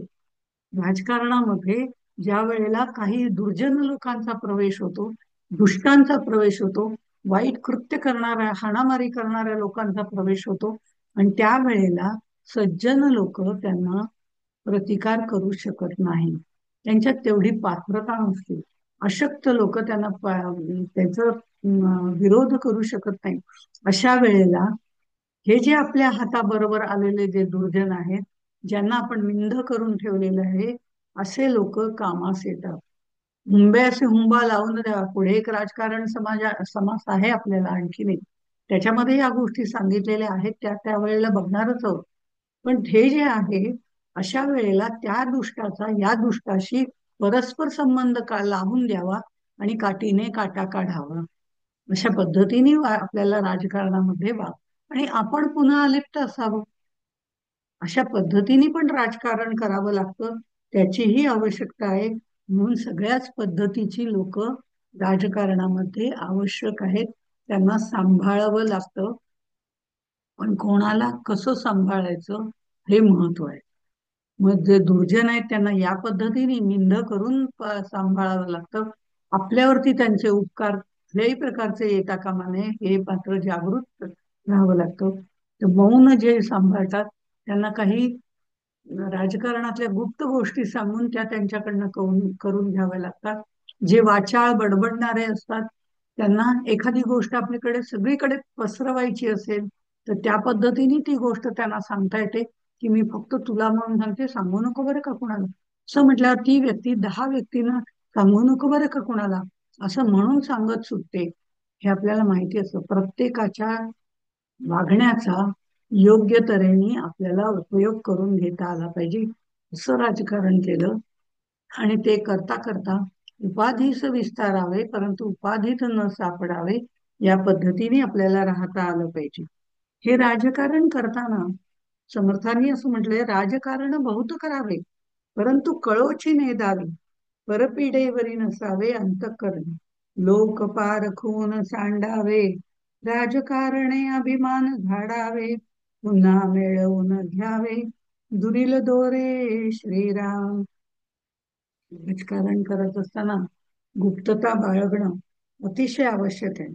राजकारणामध्ये ज्या वेळेला काही दुर्जन लोकांचा प्रवेश होतो, दुष्टांचा प्रवेश होतो, वाईट कृत्य करणाऱ्या, हाणामारी करणाऱ्या लोकांचा प्रवेश होतो आणि त्यावेळेला सज्जन लोक त्यांना प्रतिकार करू शकत नाही. त्यांच्यात तेवढी पात्रता नसते. अशक्त लोक त्यांना त्याचा विरोध करू शकत नाही. अशा वेळेला हे जे आपल्या हाताबरोबर आलेले जे दुर्जन आहेत, ज्यांना आपण मिंध करून ठेवलेलं आहे, असे लोक कामास येतात. हुंबे असे हुंबा लावून द्या. पुढे एक राजकारण समाज आहे आपल्याला आणखीन एक, त्याच्यामध्ये या गोष्टी सांगितलेल्या आहेत, त्या त्यावेळेला बघणारच आहोत. पण हे जे आहे, अशा वेळेला त्या दुष्टाचा या दुष्टाशी परस्पर संबंध लावून द्यावा आणि काठीने काटा काढावा. अशा पद्धतीने आपल्याला राजकारणामध्ये आणि आपण पुन्हा अलिप्त असावं, अशा पद्धतीने पण राजकारण करावं लागतं. त्याचीही आवश्यकता आहे. म्हणून सगळ्याच पद्धतीची लोक राजकारणामध्ये आवश्यक आहेत. त्यांना सांभाळावं लागतं. पण कोणाला कसं सांभाळायचं हे महत्व आहे. मग जे दुर्जन आहेत त्यांना या पद्धतीने निंद करून सांभाळावं लागतं. आपल्यावरती त्यांचे उपकार कुठल्याही प्रकारचे येता कामा नये हे मात्र जागृत राहावं लागतं. तर मौन जे सांभाळतात त्यांना काही राजकारणातल्या गुप्त गोष्टी सांगून त्या त्यांच्याकडनं करून घ्याव्या लागतात. जे वाचाळ बडबडणारे असतात त्यांना एखादी गोष्ट आपल्याकडे सगळीकडे पसरवायची असेल तर त्या पद्धतीने ती गोष्ट त्यांना सांगता येते की मी फक्त तुला म्हणून सांगते, सांगू नको बरं का कुणाला. असं म्हटल्यावर ती व्यक्ती 10 व्यक्तींना सांगू नको बरं का कुणाला असं म्हणून सांगत सुटते. हे आपल्याला माहिती असतं. प्रत्येकाच्या वागण्याचा योग्य तऱ्हेने आपल्याला उपयोग करून घेता आला पाहिजे. असं राजकारण केलं आणि ते करता करता उपाधीस विस्तारावे परंतु उपाधीत न सापडावे, या पद्धतीने आपल्याला राहता आलं पाहिजे. हे राजकारण करताना समर्थांनी असं म्हटलंय, राजकारण बहुत करावे परंतु कळोची नेदावी, परपीडेवरी नसावे अंतःकरण, लोक पारखून सांडावे, राजकारणे अभिमान झाडावे, पुन्हा मिळवून घ्यावे, दुरील दोरे श्रीराम. राजकारण करत असताना गुप्तता बाळगणं अतिशय आवश्यक आहे.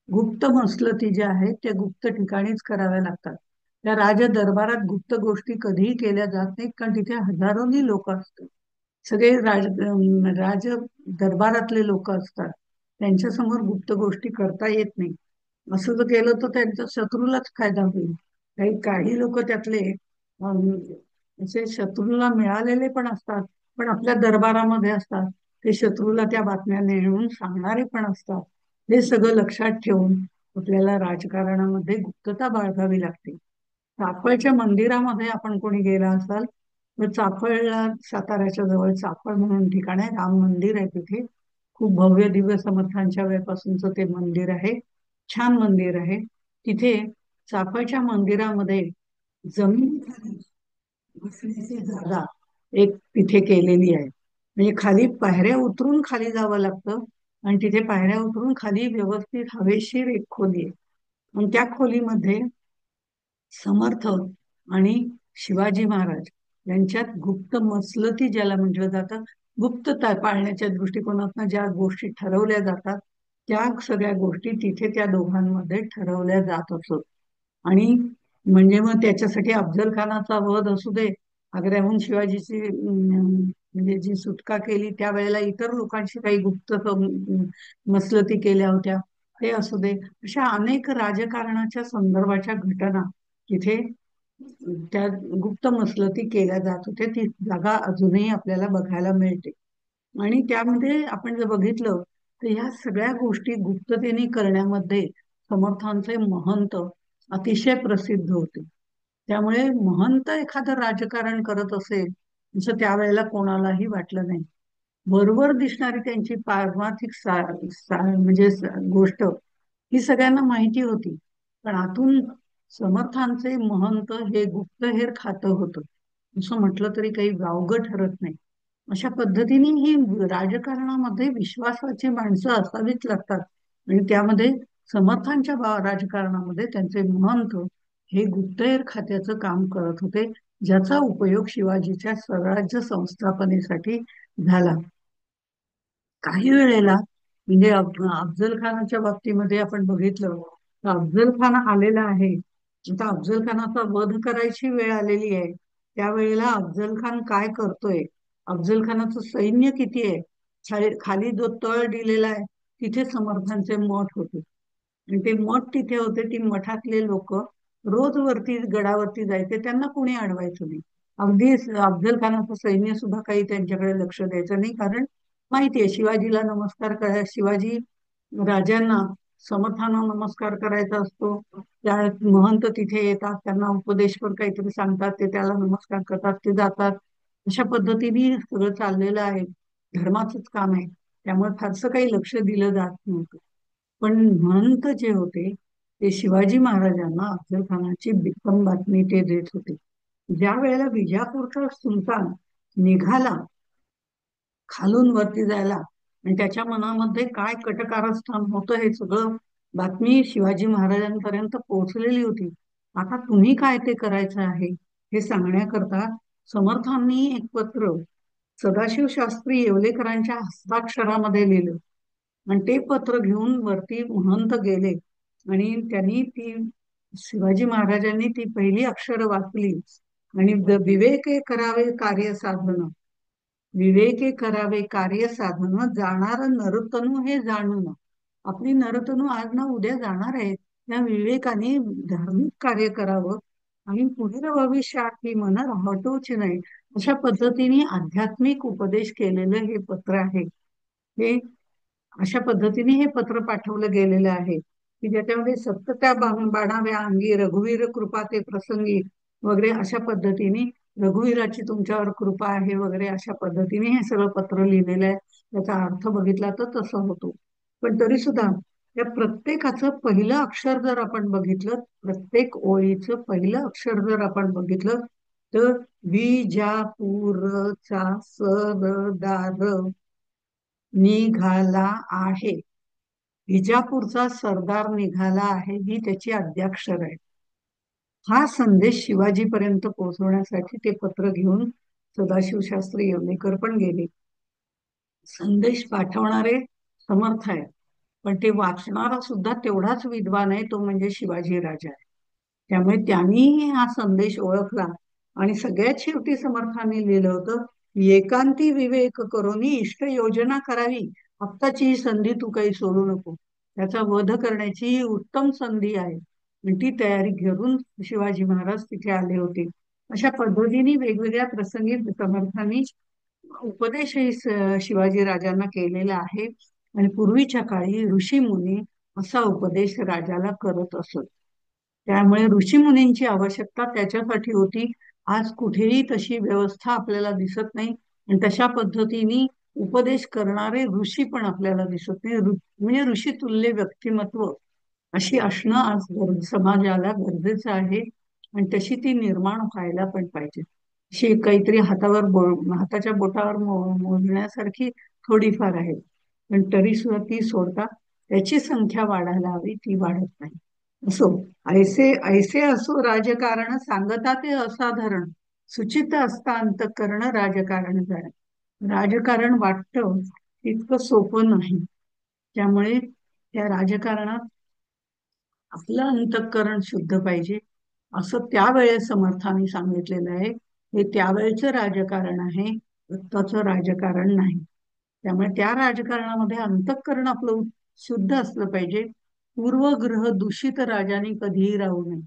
गुप्त मसलती ज्या आहेत त्या गुप्त ठिकाणीच कराव्या लागतात. त्या राज दरबारात गुप्त गोष्टी कधीही केल्या जात नाहीत, कारण तिथे हजारोनी लोक असतात. सगळे राज दरबारातले लोक असतात, त्यांच्या समोर गुप्त गोष्टी करता येत नाही. असं जर केलं तर त्यांच्या शत्रूलाच फायदा होईल. काही काही लोक त्यातले असे शत्रूला मिळालेले पण असतात, पण आपल्या दरबारामध्ये असतात. ते शत्रूला त्या बातम्या नेऊन सांगणारे पण असतात. हे सगळं लक्षात ठेवून आपल्याला राजकारणामध्ये गुप्तता बाळगावी लागते. चाफळच्या मंदिरामध्ये आपण कोणी गेला असाल तर चाफळला, साताऱ्याच्या जवळ चाफळ म्हणून ठिकाण आहे, राम मंदिर आहे तिथे. खूप भव्य दिव्य समर्थांच्या वेळेपासूनच ते मंदिर आहे. छान मंदिर आहे. तिथे चाफळच्या मंदिरामध्ये जमिनीखाली बसण्याची जागा एक तिथे केलेली आहे. म्हणजे खाली पायऱ्या उतरून खाली जावं लागतं आणि तिथे पायऱ्या उतरून खाली व्यवस्थित हवेशीर एक खोली आहे. आणि त्या खोलीमध्ये समर्थ आणि शिवाजी महाराज यांच्यात गुप्त मसलती ज्याला म्हटलं जातं, गुप्तता पाळण्याच्या दृष्टिकोनातून ज्या गोष्टी ठरवल्या जातात त्या सगळ्या गोष्टी तिथे त्या दोघांमध्ये ठरवल्या जात असत. आणि म्हणजे मग त्याच्यासाठी अफजल खानाचा वध असू दे, आग्र्याहून शिवाजीची म्हणजे जी सुटका केली त्यावेळेला इतर लोकांशी काही गुप्त मसलती केल्या होत्या ते असू दे, अशा अनेक राजकारणाच्या संदर्भाच्या घटना तिथे त्या गुप्त मसलती केल्या जात होत्या. ती जागा अजूनही आपल्याला बघायला मिळते. आणि त्यामध्ये आपण जर बघितलं तर ह्या सगळ्या गोष्टी गुप्ततेने करण्यामध्ये समर्थांचे महंत अतिशय प्रसिद्ध होते. त्यामुळे महंत एखादं राजकारण करत असेल असं त्यावेळेला कोणालाही वाटलं नाही. वरवर दिसणारी त्यांची पारमार्थिक म्हणजे गोष्ट ही सगळ्यांना माहिती होती. पण आतून समर्थांचे महंत हे गुप्तहेर खातं होतं असं म्हटलं तरी काही वावगं ठरत नाही. अशा पद्धतीने ही राजकारणामध्ये विश्वासाची माणसं असावीच लागतात. आणि त्यामध्ये समर्थांच्या राजकारणामध्ये त्यांचे महंत हे गुप्तहेर खात्याचं काम करत होते, ज्याचा उपयोग शिवाजीच्या स्वराज्य संस्थापनेसाठी झाला. काही वेळेला म्हणजे अफजल खानाच्या बाबतीमध्ये आपण बघितलं तर अफजल खान आलेला आहे. आता अफजल खानाचा वध करायची वेळ आलेली आहे. त्यावेळेला अफजल खान काय करतोय, अफजल खानाचं सैन्य किती आहे, खाली जो तळ दिलेला आहे तिथे समर्थांचे मठ होते. आणि ते मठ तिथे होते. ती मठातले लोक रोज वरती गडावरती जायचे, त्यांना कोणी अडवायचं नाही. अगदी अफजल खानाचं सैन्य सुद्धा काही त्यांच्याकडे लक्ष द्यायचं नाही, कारण माहितीये शिवाजीला नमस्कार करायला, शिवाजी राजांना समर्थांना नमस्कार करायचा असतो. त्या महंत तिथे येतात, त्यांना उपदेशपर काहीतरी सांगतात, ते त्याला नमस्कार करतात, ते जातात. अशा पद्धतीने सगळं चाललेलं आहे. धर्माचंच काम आहे. त्यामुळे फारसं काही लक्ष दिलं जात नव्हतं. पण महंत जे होते ते शिवाजी महाराजांना अफजल खानाची बित्तम बातमी ते देत होते. ज्या वेळेला विजापूरचा सुलतान निघाला खालून वरती जायला आणि त्याच्या मनामध्ये काय कटकारस्थान होतं हे सगळं बातमी शिवाजी महाराजांपर्यंत पोहोचलेली होती. आता तुम्ही काय ते करायचं आहे हे सांगण्याकरता समर्थांनी एक पत्र सदाशिव शास्त्री येवलेकरांच्या हस्ताक्षरामध्ये लिहिलं. आणि ते पत्र घेऊन वरती महंत गेले आणि त्यांनी ती शिवाजी महाराजांनी ती पहिली अक्षर वाचली. आणि विवेके करावे कार्य साधन, विवेके करावे कार्य साधन, जाणार नरतनू हे जाणून. आपली नरतनू आज ना उद्या जाणार आहे, त्या विवेकाने धार्मिक कार्य करावं आणि पुढील भविष्यात ही मन हटवूच नाही, अशा पद्धतीने आध्यात्मिक उपदेश केलेलं हे पत्र आहे. हे अशा पद्धतीने हे पत्र पाठवलं गेलेलं आहे की ज्याच्यामध्ये सत्य त्या बाणाव्या अंगी रघुवीर कृपा ते प्रसंगी वगैरे अशा पद्धतीने रघुवीराची तुमच्यावर कृपा आहे वगैरे अशा पद्धतीने हे सगळं पत्र लिहिलेलं आहे. त्याचा अर्थ बघितला तर तसं होतो. पण तरी सुद्धा या प्रत्येकाचं पहिलं अक्षर जर आपण बघितलं, प्रत्येक ओळीचं पहिलं अक्षर जर आपण बघितलं तर विजापूरचा सरदार निघाला आहे. विजापूरचा सरदार निघाला आहे ही त्याची आद्याक्षर आहे. हा संदेश शिवाजीपर्यंत पोहोचवण्यासाठी ते पत्र घेऊन सदाशिव शास्त्री येवलेकर पण गेले. संदेश पाठवणारे समर्थ आहे, पण ते वाचणारा सुद्धा तेवढाच विद्वान आहे, तो म्हणजे शिवाजी राजा आहे. त्यामुळे त्यांनी हा संदेश ओळखला आणि सगळ्यात शेवटी समर्थांनी लिहिलं होतं, एकांती विवेक करून इष्ट योजना करावी, आत्ताची ही संधी तू काही सोडू नको. त्याचा वध करण्याची ही उत्तम संधी आहे. आणि ती तयारी घेऊन शिवाजी महाराज तिथे आले होते. अशा पद्धतीने वेगवेगळ्या प्रसंगी समर्थांनी उपदेशही शिवाजी राजांना केलेला आहे. आणि पूर्वीच्या काळी ऋषी मुनी असा उपदेश राजाला करत असत. त्यामुळे ऋषीमुनींची आवश्यकता त्याच्यासाठी होती. आज कुठेही तशी व्यवस्था आपल्याला दिसत नाही आणि तशा पद्धतीने उपदेश करणारे ऋषी पण आपल्याला दिसत नाही. म्हणजे ऋषी तुल्य व्यक्तिमत्व अशी असणं आज समाजाला गरजेचं आहे. आणि तशी ती निर्माण व्हायला पण पाहिजे. अशी काहीतरी हाताच्या बोटावर मोजण्यासारखी थोडीफार आहे, पण तरी सुद्धा ती सोडता त्याची संख्या वाढायला हवी, ती वाढत नाही. असो. ऐसे ऐसे असो राजकारण, सांगता ते असाधारण, सुचित असता अंतःकरण राजकारण जाण. राजकारण वाटतं तितकं सोपं नाही. त्यामुळे त्या राजकारणात आपलं अंतःकरण शुद्ध पाहिजे, असं त्यावेळेस समर्थांनी सांगितलेलं आहे. हे त्यावेळेचं राजकारण आहे, आत्ताचं राजकारण नाही. त्यामुळे त्या राजकारणामध्ये अंतःकरण आपलं शुद्ध असलं पाहिजे. पूर्वग्रह दूषित राजाने कधीही राहू नये.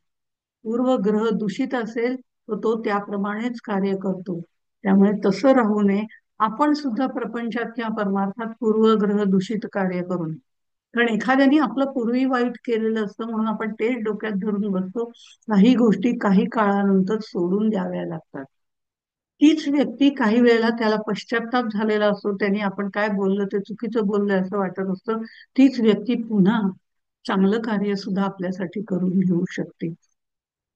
पूर्वग्रह दूषित असेल तर तो त्याप्रमाणेच कार्य करतो. त्यामुळे तसं राहू नये. आपण सुद्धा प्रपंचात किंवा परमार्थात पूर्वग्रह दूषित कार्य करू नये. कारण एखाद्याने आपलं पूर्वी वाईट केलेलं असतं म्हणून आपण तेच डोक्यात धरून बसतो. काही गोष्टी काही काळानंतर सोडून द्याव्या लागतात. तीच व्यक्ती काही वेळेला त्याला पश्चाताप झालेला असतो, त्यांनी आपण काय बोललं ते चुकीचं बोललं असं वाटत असतं. तीच व्यक्ती पुन्हा चांगलं कार्य सुद्धा आपल्यासाठी करून घेऊ शकते.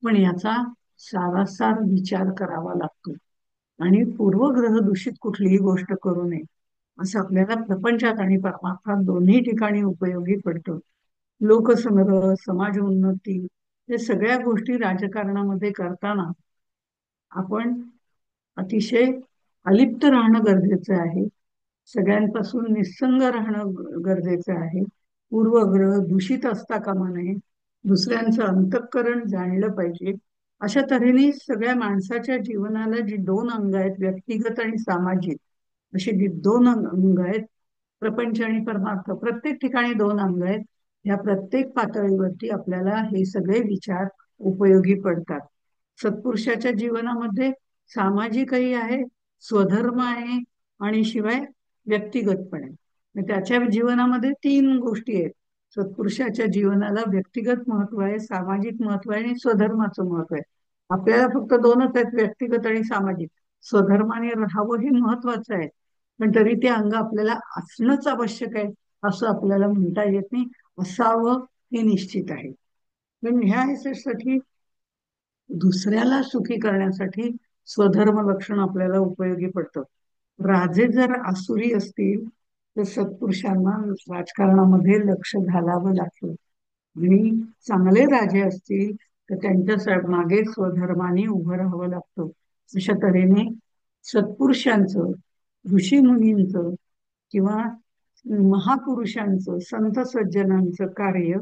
पण याचा सारासार विचार करावा लागतो. आणि पूर्वग्रह दूषित कुठलीही गोष्ट करू नये, असं आपल्याला प्रपंचात आणि परमार्थात दोन्ही ठिकाणी उपयोगी पडतं. लोकसंग्रह, समाज उन्नती, हे सगळ्या गोष्टी राजकारणामध्ये करताना आपण अतिशय अलिप्त राहणं गरजेचं आहे. सगळ्यांपासून निस्संग राहणं गरजेचं आहे. पूर्वग्रह दूषित असता कामा नये. दुसऱ्यांचं अंतःकरण जाणलं पाहिजे. अशा तऱ्हेने सगळ्या माणसाच्या जीवनाला जी दोन अंग आहेत, व्यक्तिगत आणि सामाजिक, अशी जी दोन अंग आहेत, प्रपंच आणि परमार्थ, प्रत्येक ठिकाणी दोन अंग आहेत. या प्रत्येक पातळीवरती आपल्याला हे सगळे विचार उपयोगी पडतात. सत्पुरुषाच्या जीवनामध्ये सामाजिकही आहे, स्वधर्म आहे, आणि शिवाय व्यक्तिगत पण आहे. त्याच्या जीवनामध्ये तीन गोष्टी आहेत. सत्पुरुषाच्या जीवनाला व्यक्तिगत महत्व आहे, सामाजिक महत्व आहे आणि स्वधर्माचं महत्व आहे. आपल्याला फक्त दोनच आहेत, व्यक्तिगत आणि सामाजिक. स्वधर्माने राहावं हे महत्वाचं आहे, पण तरी ते अंग आपल्याला असणंच आवश्यक आहे असं आपल्याला म्हणता येत नाही. असावं हे निश्चित आहे. पण ह्या ह्याच्यासाठी दुसऱ्याला सुखी करण्यासाठी स्वधर्म लक्षण आपल्याला उपयोगी पडतं. राजे जर आसुरी असतील तर सत्पुरुषांना राजकारणामध्ये लक्ष घालावं लागतं. आणि चांगले राजे असतील तर त्यांच्या मागे स्वधर्माने उभं राहावं लागतं. अशा तऱ्हेने सत्पुरुषांचं, ऋषीमुनींचं किंवा महापुरुषांचं, संत सज्जनांचं कार्य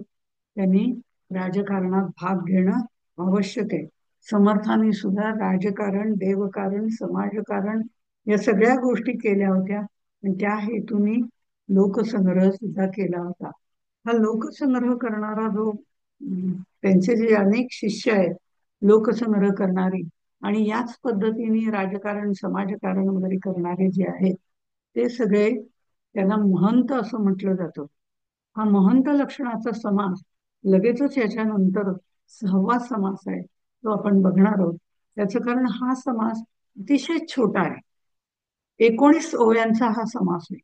त्यांनी राजकारणात भाग घेणं आवश्यक आहे. समर्थांनी सुद्धा राजकारण, देवकारण, समाजकारण या सगळ्या गोष्टी केल्या होत्या. आणि त्या हेतूने लोकसंग्रह सुद्धा केला होता. हा लोकसंग्रह करणारा जो त्यांचे जे अनेक शिष्य आहेत, लोकसंग्रह करणारी आणि याच पद्धतीने राजकारण, समाजकारण वगैरे करणारे जे आहेत, ते सगळे त्यांना महंत असं म्हटलं जातं. हा महंत लक्षणाचा समास लगेचच याच्यानंतर 6वा समास आहे, तो आपण बघणार आहोत. त्याचं कारण हा समास अतिशय छोटा आहे. 19 ओव्यांचा हा समास आहे.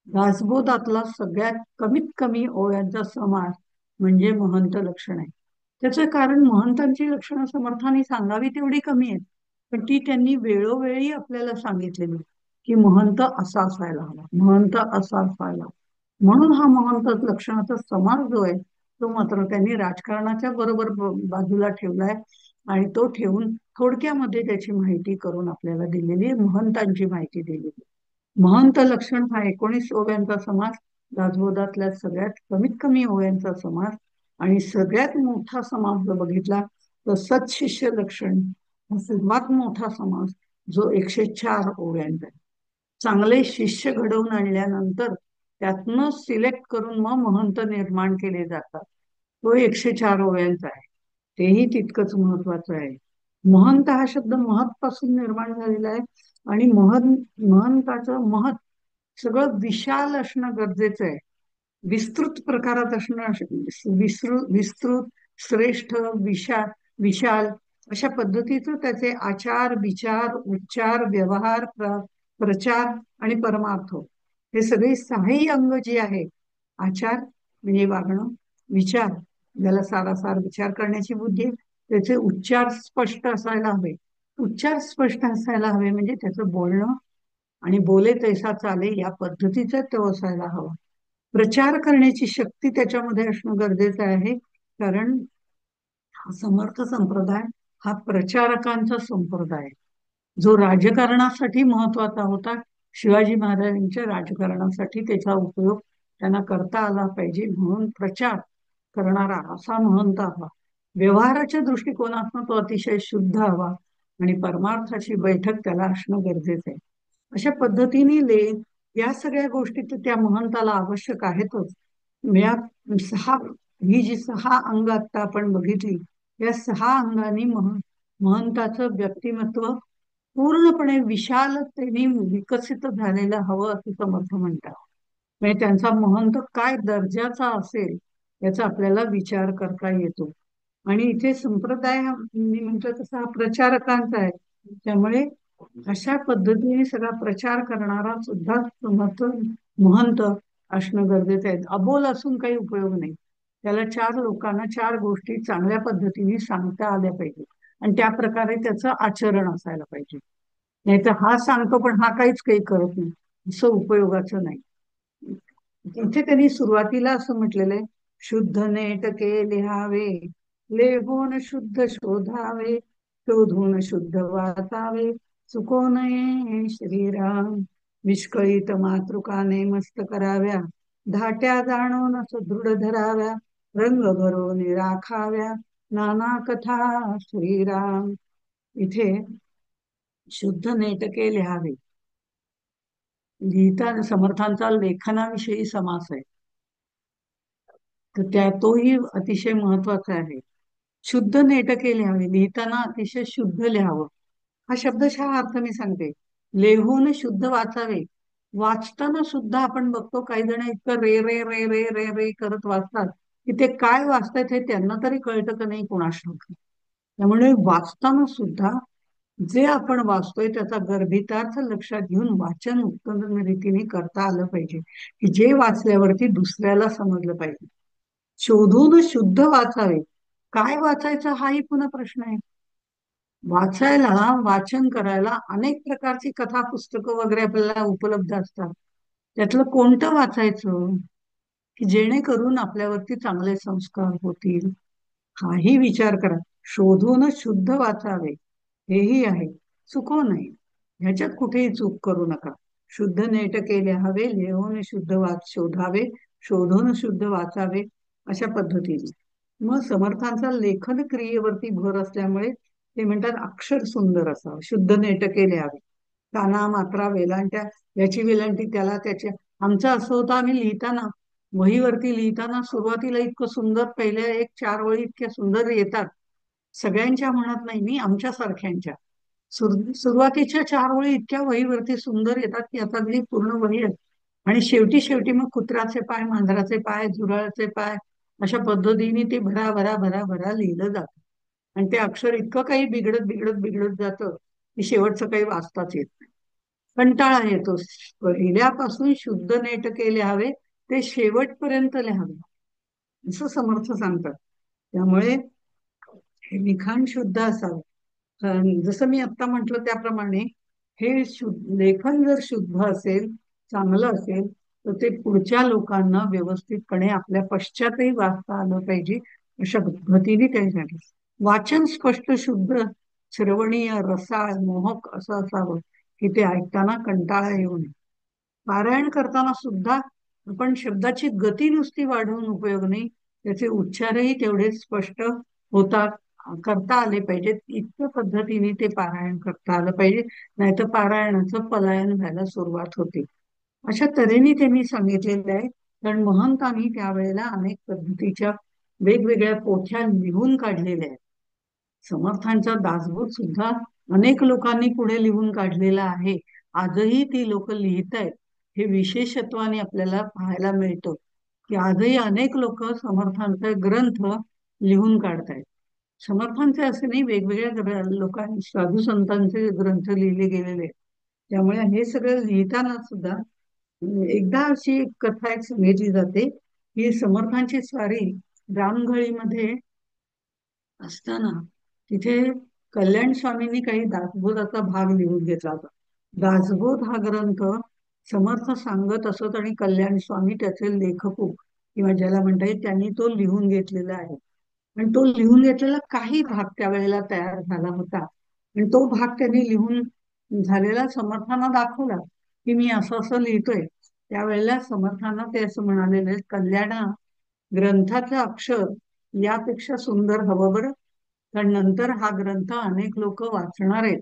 दासबोधातला सगळ्यात कमीत कमी ओव्यांचा समास म्हणजे महंत लक्षण आहे. त्याचं कारण महंतांची लक्षणं समर्थांनी सांगावी तेवढी कमी आहेत, पण ती त्यांनी वेळोवेळी आपल्याला सांगितलेली, की महंत असा असायला हवा, महंत असा असायला. म्हणून हा महंत लक्षणाचा समास जो आहे तो मात्र त्यांनी राजकारणाच्या बरोबर बाजूला ठेवलाय. आणि तो ठेवून थोडक्यामध्ये त्याची माहिती करून आपल्याला दिलेली, महंतांची माहिती दिलेली. महंत लक्षण हा 19 ओव्यांचा समास, दासबोधातल्या सगळ्यात कमीत कमी ओव्यांचा समास. आणि सगळ्यात मोठा समास जर बघितला तर सत्शिष्य लक्षण हा सर्वात मोठा समास, जो 104 ओव्यांचा आहे. चांगले शिष्य घडवून आणल्यानंतर त्यातनं सिलेक्ट करून मग महंत निर्माण केले जातात. तो 104 ओव्यांचा आहे. तेही तितकंच महत्वाचं आहे. महंत हा शब्द महत पासून निर्माण झालेला आहे. आणि महंताचं महत् सगळं विशाल असणं गरजेचं आहे. विस्तृत प्रकारात असणं, विस्तृत, श्रेष्ठ, विशाल अशा पद्धतीचं त्याचे आचार, विचार, उच्चार, व्यवहार, प्रचार आणि परमार्थ हे सगळे सहाही अंग जे आहे, आचार म्हणजे वागणं, विचार ज्याला सारासार विचार करण्याची बुद्धी आहे, त्याचे उच्चार स्पष्ट असायला हवे. उच्चार स्पष्ट असायला हवे म्हणजे त्याचं बोलणं आणि बोले तैसा चाले या पद्धतीचा तो असायला हवा. प्रचार करण्याची शक्ती त्याच्यामध्ये असणं गरजेचं आहे. कारण हा समर्थ संप्रदाय हा प्रचारकांचा संप्रदाय आहे. जो राजकारणासाठी महत्वाचा होता, शिवाजी महाराजांच्या राजकारणासाठी त्याचा उपयोग त्यांना करता आला पाहिजे म्हणून प्रचार करणारा असा महंत हवा. व्यवहाराच्या दृष्टिकोनातून तो अतिशय शुद्ध हवा आणि परमार्थाची बैठक त्याला असणं गरजेचं आहे. अशा पद्धतीने या सगळ्या गोष्टी तर त्या महंताला आवश्यक आहेतच. या सहा ही जी सहा अंग आता आपण बघितली, या सहा अंगांनी महंताचं व्यक्तिमत्व पूर्णपणे विशालतेने विकसित झालेलं हवं असं समर्थ म्हणतात. म्हणजे त्यांचा महंत काय दर्जाचा असेल याचा आपल्याला विचार करता येतो. आणि इथे संप्रदाय मी म्हटलं तसा हा प्रचारकांचा आहे. त्यामुळे अशा पद्धतीने सगळा प्रचार करणारा सुद्धा समर्थ महंत असणं गरजेचं आहे. अबोल असून काही उपयोग नाही. त्याला चार लोकांना चार गोष्टी चांगल्या पद्धतीने सांगता आल्या पाहिजे आणि त्या प्रकारे त्याचं आचरण असायला पाहिजे. नाही तर हा सांगतो पण हा काहीच काही करत नाही, असं उपयोगाचं नाही. इथे त्यांनी सुरुवातीला असं म्हटलेलं आहे, शुद्ध नेटके लिहावे, लेहून शुद्ध शोधावे, शोधून शुद्ध वाचावे, चुको नये श्रीराम. विस्कळीत मातृकाने मस्त कराव्या, धाट्या जाणून सुदृढ धराव्या, रंग भरून राखाव्या, नाना कथा श्रीराम. इथे शुद्ध नेटके लिहावे, लिहिताना समर्थांचा लेखनाविषयी समास आहे, तर तोही अतिशय महत्वाचा आहे. शुद्ध नेटके लिहावे, लिहिताना अतिशय शुद्ध लिहावं. हा शब्दशः अर्थ मी सांगते. लेहून शुद्ध वाचावे, वाचताना सुद्धा आपण बघतो काही जण इतकं रे रे रे रे रे रे करत वाचतात की ते काय वाचतात हे त्यांना तरी कळतं का नाही कोणास ठाऊक. त्यामुळे वाचताना सुद्धा जे आपण वाचतोय त्याचा गर्भितार्थ लक्षात घेऊन वाचन उत्तम रीतीने करता आलं पाहिजे, की जे वाचल्यावरती दुसऱ्याला समजलं पाहिजे. शोधून शुद्ध वाचावे, काय वाचायचं हाही पुन्हा प्रश्न आहे. वाचायला, वाचन करायला अनेक प्रकारची कथा पुस्तकं वगैरे आपल्याला उपलब्ध असतात. त्यातलं कोणतं वाचायचं की जेणेकरून आपल्यावरती चांगले संस्कार होतील, हाही विचार करा. शोधून शुद्ध वाचावे हेही आहे, चुकवू नये, ह्याच्यात कुठेही चूक करू नका. शुद्ध नेटके लिहावे, लिहून शुद्ध शोधावे, शोधून शुद्ध वाचावे अशा पद्धतीने. मग समर्थांचा लेखन क्रियेवरती भर असल्यामुळे ते म्हणतात अक्षर सुंदर असावं, शुद्ध नेटके लिहावे, काना मात्रा वेलांट्या याची वेलांटी त्याला त्याच्या. आमचं असं होतं, आम्ही लिहिताना वहीवरती लिहिताना सुरुवातीला इतकं सुंदर पहिल्या एक चार वळी इतक्या सुंदर येतात. सगळ्यांच्या म्हणत नाही मी, आमच्या सारख्यांच्या सुरुवातीच्या चार ओळी इतक्या वहीवरती सुंदर येतात की आता अगदी पूर्ण वही आहे. आणि शेवटी शेवटी मग कुत्र्याचे पाय, मांजराचे पाय, झुरळाचे पाय अशा पद्धतीने ते भरा भरा भरा भरा लिहिलं जातं. आणि ते अक्षर इतकं काही बिघडत बिघडत बिघडत जातं की शेवटचं काही वाचताच येत नाही, कंटाळा येतो. पहिल्यापासून शुद्ध नेटके लिहावे, ते शेवटपर्यंत लिहावे असं समर्थ सांगतात. त्यामुळे हे लिखाण शुद्ध असावं. जसं मी आता म्हटलं त्याप्रमाणे हे लेखन जर शुद्ध असेल, चांगलं असेल, तर ते पुढच्या लोकांना व्यवस्थितपणे आपल्या पश्चातही वाचता आलं पाहिजे अशा पद्धतीने त्यासाठी वाचन स्पष्ट, शुद्ध, श्रवणीय, रसाळ, मोहक असं असावं की ते ऐकताना कंटाळा येऊ नये. पारायण करताना सुद्धा आपण शब्दाची गती नुसती वाढवून उपयोग नाही, त्याचे उच्चारही तेवढेच स्पष्ट होतात, करता आले पाहिजेत. इतक्या पद्धतीने ते पारायण करता आलं पाहिजे, नाहीतर पारायणाचं पलायन व्हायला सुरुवात होते. अशा तऱ्हेने त्यांनी सांगितलेलं आहे. कारण महंतांनी त्यावेळेला अनेक पद्धतीच्या वेगवेगळ्या पोथ्या लिहून काढलेल्या आहेत. समर्थांचा दासबोध सुद्धा अनेक लोकांनी पुढे लिहून काढलेलं आहे. आजही ती लोक लिहित आहेत. हे विशेषत्वाने आपल्याला पाहायला मिळतं की आजही अनेक लोक समर्थांचे ग्रंथ लिहून काढतायत. समर्थांचे असे नाही, वेगवेगळ्या लोकांनी साधू संतांचे ग्रंथ लिहिले गेलेले आहेत. त्यामुळे हे सगळं लिहिताना सुद्धा एकदा अशी एक कथा एक सांगितली जाते की समर्थांची स्वारी रामगळीमध्ये असताना तिथे कल्याण स्वामींनी काही दासबोधाचा भाग लिहून घेतला होता. दासबोध हा ग्रंथ समर्थ सांगत असत आणि कल्याण स्वामी त्याचे लेखक किंवा ज्याला म्हणता येईल त्यांनी तो लिहून घेतलेला आहे. आणि तो लिहून घेतलेला काही भाग त्यावेळेला तयार झाला होता आणि तो भाग त्यांनी लिहून झालेला समर्थांना दाखवला की मी असं असं लिहितोय. त्यावेळेला समर्थांना ते असं म्हणालेले, कल्याणा, ग्रंथाचं अक्षर यापेक्षा सुंदर हवं बरं, कारण नंतर हा ग्रंथ अनेक लोक वाचणार आहेत.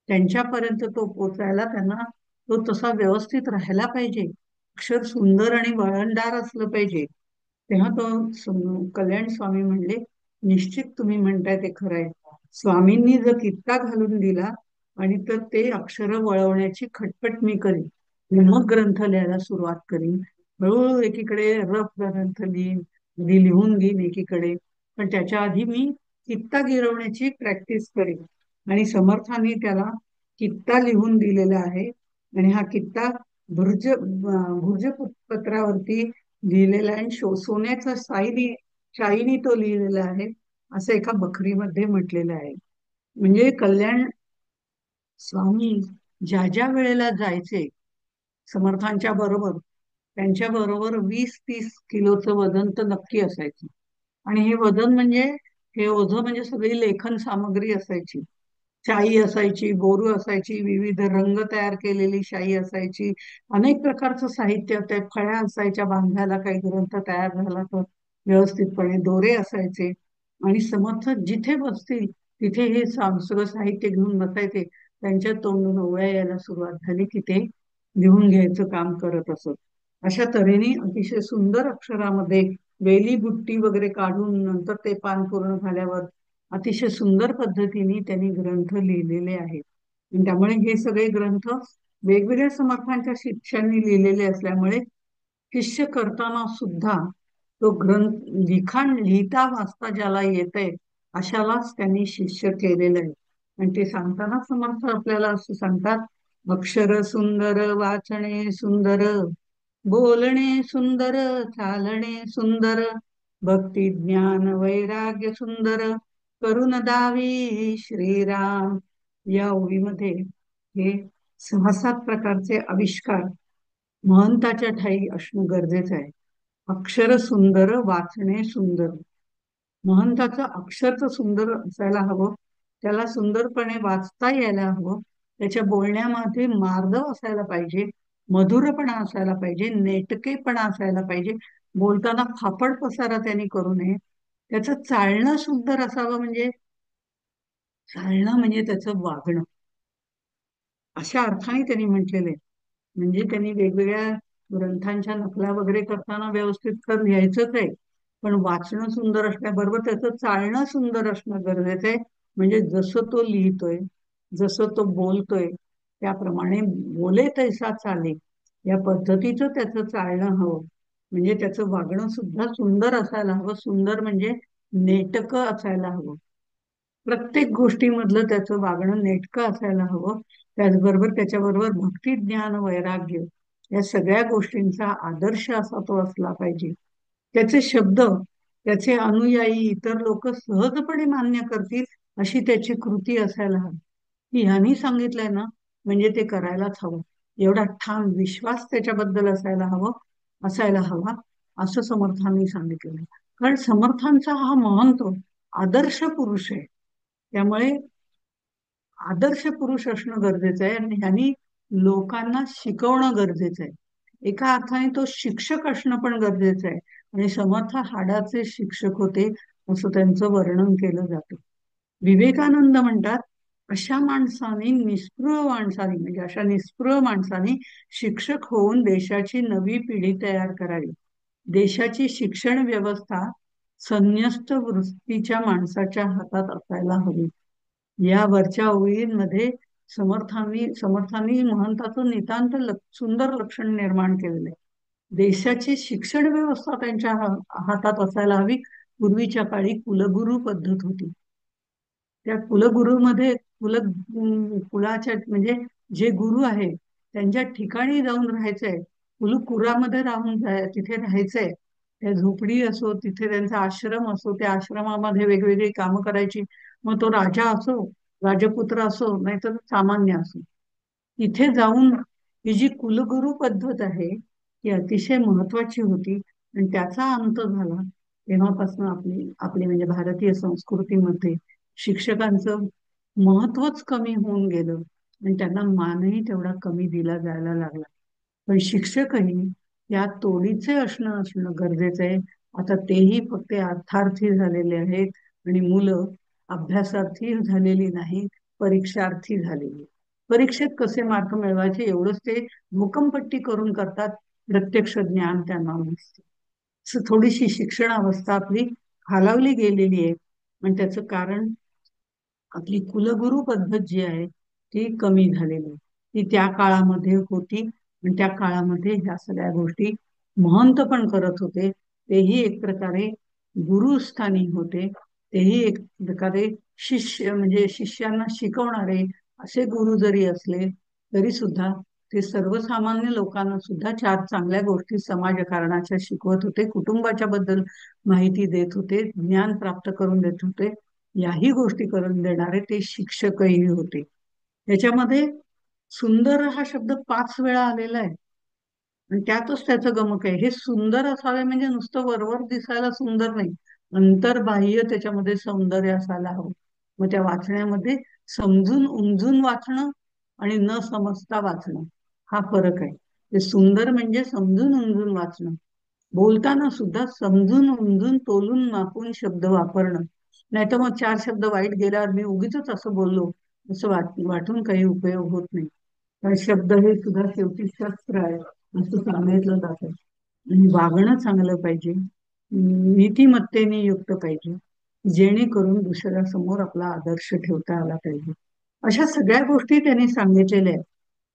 त्यांच्यापर्यंत तो पोचायला त्यांना तो तसा व्यवस्थित राहायला पाहिजे. अक्षर सुंदर आणि वळणदार असलं पाहिजे. तेव्हा तो कल्याण स्वामी म्हणले, निश्चित तुम्ही म्हणताय ते खरं आहे. स्वामींनी जर कित्ता घालून दिला आणि तर ते अक्षर वळवण्याची खटपट मी करीन. मी मग ग्रंथ लिहायला सुरुवात करीन. हळूहळू एकीकडे रफ ग्रंथ लिहीन, आधी लिहून घेईन एकीकडे, पण त्याच्या आधी मी कित्ता गिरवण्याची प्रॅक्टिस करेन. आणि समर्थांनी त्याला कित्ता लिहून दिलेला आहे. आणि हा कित्ता भुर्ज पत्रावरती लिहिलेला आहे. सोन्याचा शाईनी तो लिहिलेला आहे, असं एका बखरीमध्ये म्हटलेलं आहे. म्हणजे कल्याण स्वामी ज्या ज्या वेळेला जायचे समर्थांच्या बरोबर, त्यांच्या बरोबर 20-30 किलोचं वजन तर नक्की असायचं. आणि हे वजन म्हणजे, हे ओझं म्हणजे सगळी लेखन सामग्री असायची. शाई असायची, बोरू असायची, विविध रंग तयार केलेली शाई असायची, अनेक प्रकारचं साहित्य, त्या फळ्या असायच्या बांधायला, काही ग्रंथ तयार झाला तर व्यवस्थितपणे दोरे असायचे. आणि समर्थ जिथे बसतील तिथे हे सगळं साहित्य घेऊन बसायचे. त्यांच्या तोंडून ओव्या यायला सुरुवात झाली की ते लिहून घ्यायचं काम करत असत. अशा तऱ्हेने अतिशय सुंदर अक्षरामध्ये वेली बुट्टी वगैरे काढून नंतर ते पान पूर्ण झाल्यावर अतिशय सुंदर पद्धतीने त्यांनी ग्रंथ लिहिलेले आहेत. आणि त्यामुळे हे सगळे ग्रंथ वेगवेगळ्या समर्थांच्या शिष्यांनी लिहिलेले असल्यामुळे शिष्य करताना सुद्धा तो ग्रंथ लिखाण लिहिता वाचता ज्याला येतंय अशालाच त्यांनी शिष्य केलेलं आहे. आणि ते सांगताना समर्थ आपल्याला असं सांगतात, अक्षर सुंदर, वाचणे सुंदर, बोलणे सुंदर, चालणे सुंदर, भक्ती ज्ञान वैराग्य सुंदर, करुण दावी श्रीराम. या ओळीमध्ये हे 6-7 प्रकारचे आविष्कार महंताच्या ठायी असणं गरजेचं आहे. अक्षर सुंदर, वाचणे सुंदर. महंताचं अक्षर तर सुंदर असायला हवं, त्याला सुंदरपणे वाचता यायला हवं, त्याच्या बोलण्यामध्ये मार्दव असायला पाहिजे, मधुरपणा असायला पाहिजे, नेटकेपणा असायला पाहिजे. बोलताना फापड पसारा त्यांनी करू नये. त्याचं चालणं सुंदर असावं, म्हणजे चालणं म्हणजे त्याचं वागणं, अशा अर्थाने त्यांनी म्हटलेलं आहे. म्हणजे त्यांनी वेगवेगळ्या ग्रंथांच्या नकला वगैरे करताना व्यवस्थित तर लिहायचंच आहे, पण वाचणं सुंदर असण्याबरोबर त्याचं चालणं सुंदर असणं गरजेचं आहे. म्हणजे जसं तो लिहितोय, जसं तो बोलतोय, त्याप्रमाणे बोले तैसा चाले या पद्धतीचं त्याचं चालणं हवं. म्हणजे त्याचं वागणं सुद्धा सुंदर असायला हवं. सुंदर म्हणजे नेटकं असायला हवं. प्रत्येक गोष्टीमधलं त्याचं वागणं नेटकं असायला हवं. त्याचबरोबर त्याच्याबरोबर भक्ती, ज्ञान, वैराग्य या सगळ्या गोष्टींचा आदर्श असा तो असला पाहिजे. त्याचे शब्द, त्याचे अनुयायी, इतर लोक सहजपणे मान्य करतील अशी त्याची कृती असायला हवी. की ह्यांनी सांगितलंय ना, म्हणजे ते करायलाच हवं, एवढा ठाम विश्वास त्याच्याबद्दल असायला हवा, असं समर्थांनी सांगितलेलं आहे. कारण समर्थांचा हा महंत आदर्श पुरुष आहे. त्यामुळे आदर्श पुरुष असणं गरजेचं आहे आणि ह्यांनी लोकांना शिकवणं गरजेचं आहे. एका अर्थाने तो शिक्षक असणं पण गरजेचं आहे. आणि समर्थ हाडाचे शिक्षक होते असं त्यांचं वर्णन केलं जातं. विवेकानंद म्हणतात, अशा माणसाने निस्पृह माणसाने, म्हणजे अशा निस्पृह माणसाने शिक्षक होऊन देशाची नवी पिढी तयार करावी. देशाची शिक्षण व्यवस्था संन्यस्त वृत्तीच्या माणसाच्या हातात असायला हवी. या वरच्या ओळींमध्ये समर्थांनी महंताचं नितांत सुंदर लक्षण निर्माण केलेलं आहे. देशाची शिक्षण व्यवस्था त्यांच्या हातात असायला हवी. पूर्वीच्या काळी कुलगुरू पद्धत होती. त्या कुलगुरूमध्ये कुलाच्या म्हणजे जे गुरु आहे त्यांच्या ठिकाणी जाऊन राहायचंय. कुलकुरामध्ये तिथे राहायचंय. त्या झोपडी असो, तिथे त्यांचा आश्रम असो, त्या आश्रमामध्ये वेगवेगळी कामं करायची. मग तो राजा असो, राजपुत्र असो, नाहीतर सामान्य असो, तिथे जाऊन ही जी कुलगुरू पद्धत आहे ती अतिशय महत्वाची होती. आणि त्याचा अंत झाला तेव्हापासून आपली आपली म्हणजे भारतीय संस्कृतीमध्ये शिक्षकांचं महत्वच कमी होऊन गेलं आणि त्यांना मानही तेवढा कमी दिला जायला लागला. पण शिक्षकही या तोडीचे असणं गरजेचं आहे. आता तेही फक्त अर्थार्थी झालेले आहेत आणि मुलं अभ्यासार्थी झालेली नाही, परीक्षार्थी झालेली. परीक्षेत कसे मार्क मिळवायचे एवढंच ते भूकंपट्टी करून करतात. प्रत्यक्ष ज्ञान त्यांना नसते. थोडीशी शिक्षण अवस्था आपली खालावली गेलेली आहे. आणि त्याचं कारण आपली कुलगुरू पद्धत जी आहे ती कमी झालेली आहे. ती त्या काळामध्ये होती आणि त्या काळामध्ये ह्या सगळ्या गोष्टी महंत पण करत होते. तेही एक प्रकारे गुरुस्थानी होते. तेही एक प्रकारे शिष्य म्हणजे शिष्यांना शिकवणारे असे गुरु जरी असले तरी सुद्धा ते सर्वसामान्य लोकांना सुद्धा चार चांगल्या गोष्टी समाजकारणाच्या शिकवत होते. कुटुंबाच्या बद्दल माहिती देत होते, ज्ञान प्राप्त करून देत होते. याही गोष्टी करून देणारे ते शिक्षकही होते. त्याच्यामध्ये सुंदर हा शब्द 5 वेळा आलेला आहे आणि त्यातच त्याचं गमक आहे. हे सुंदर असावे म्हणजे नुसतं वरवर दिसायला सुंदर नाही, अंतर्बाह्य त्याच्यामध्ये सौंदर्य असायला हवं. मग त्या वाचण्यामध्ये समजून उमजून वाचणं आणि न समजता वाचणं हा फरक आहे. ते सुंदर म्हणजे समजून उमजून वाचणं. बोलताना सुद्धा समजून उमजून तोलून मापून शब्द वापरणं. नाहीतर मग 4 शब्द वाईट गेल्यावर मी उगीच असं बोललो असं वाटून काही उपयोग होत नाही. कारण शब्द हे सुद्धा शेवटी शस्त्र आहे असं सांगितलं जातं. आणि वागणं चांगलं पाहिजे, नीतिमत्तेने युक्त पाहिजे, जेणेकरून दुसऱ्यासमोर आपला आदर्श ठेवता आला पाहिजे. अशा सगळ्या गोष्टी त्यांनी सांगितलेल्या आहेत.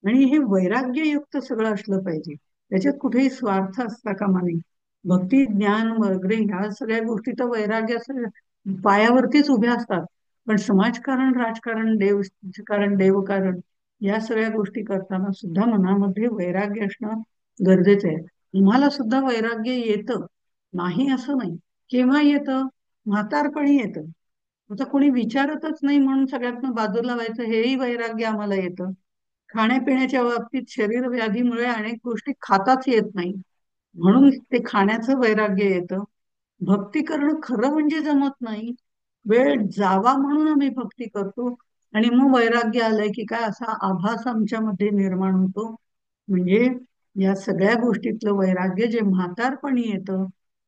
आणि हे वैराग्ययुक्त सगळं असलं पाहिजे. त्याच्यात कुठेही स्वार्थ असता कामा नये. भक्ती ज्ञान वगैरे ह्या सगळ्या गोष्टी तर वैराग्य पायावरतीच उभ्या असतात. पण समाजकारण, राजकारण, देवकारण या सगळ्या गोष्टी करताना सुद्धा मनामध्ये वैराग्य असणं गरजेचं आहे. तुम्हाला सुद्धा वैराग्य येतं, नाही असं नाही. केव्हा येतं? म्हातारपणी येतं. आता कोणी विचारतच नाही म्हणून सगळ्यातनं बाजूला व्हायचं, हेही वैराग्य आम्हाला येतं. खाण्यापिण्याच्या बाबतीत शरीर व्याधीमुळे अनेक गोष्टी खाताच येत नाही म्हणून ते खाण्याचं वैराग्य येतं. भक्ती करणं खरं म्हणजे जमत नाही. वेळ जावा म्हणून आम्ही भक्ती करतो आणि मग वैराग्य आलंय की काय असा आभास आमच्यामध्ये निर्माण होतो. म्हणजे या सगळ्या गोष्टीतलं वैराग्य जे म्हातारपणी येतं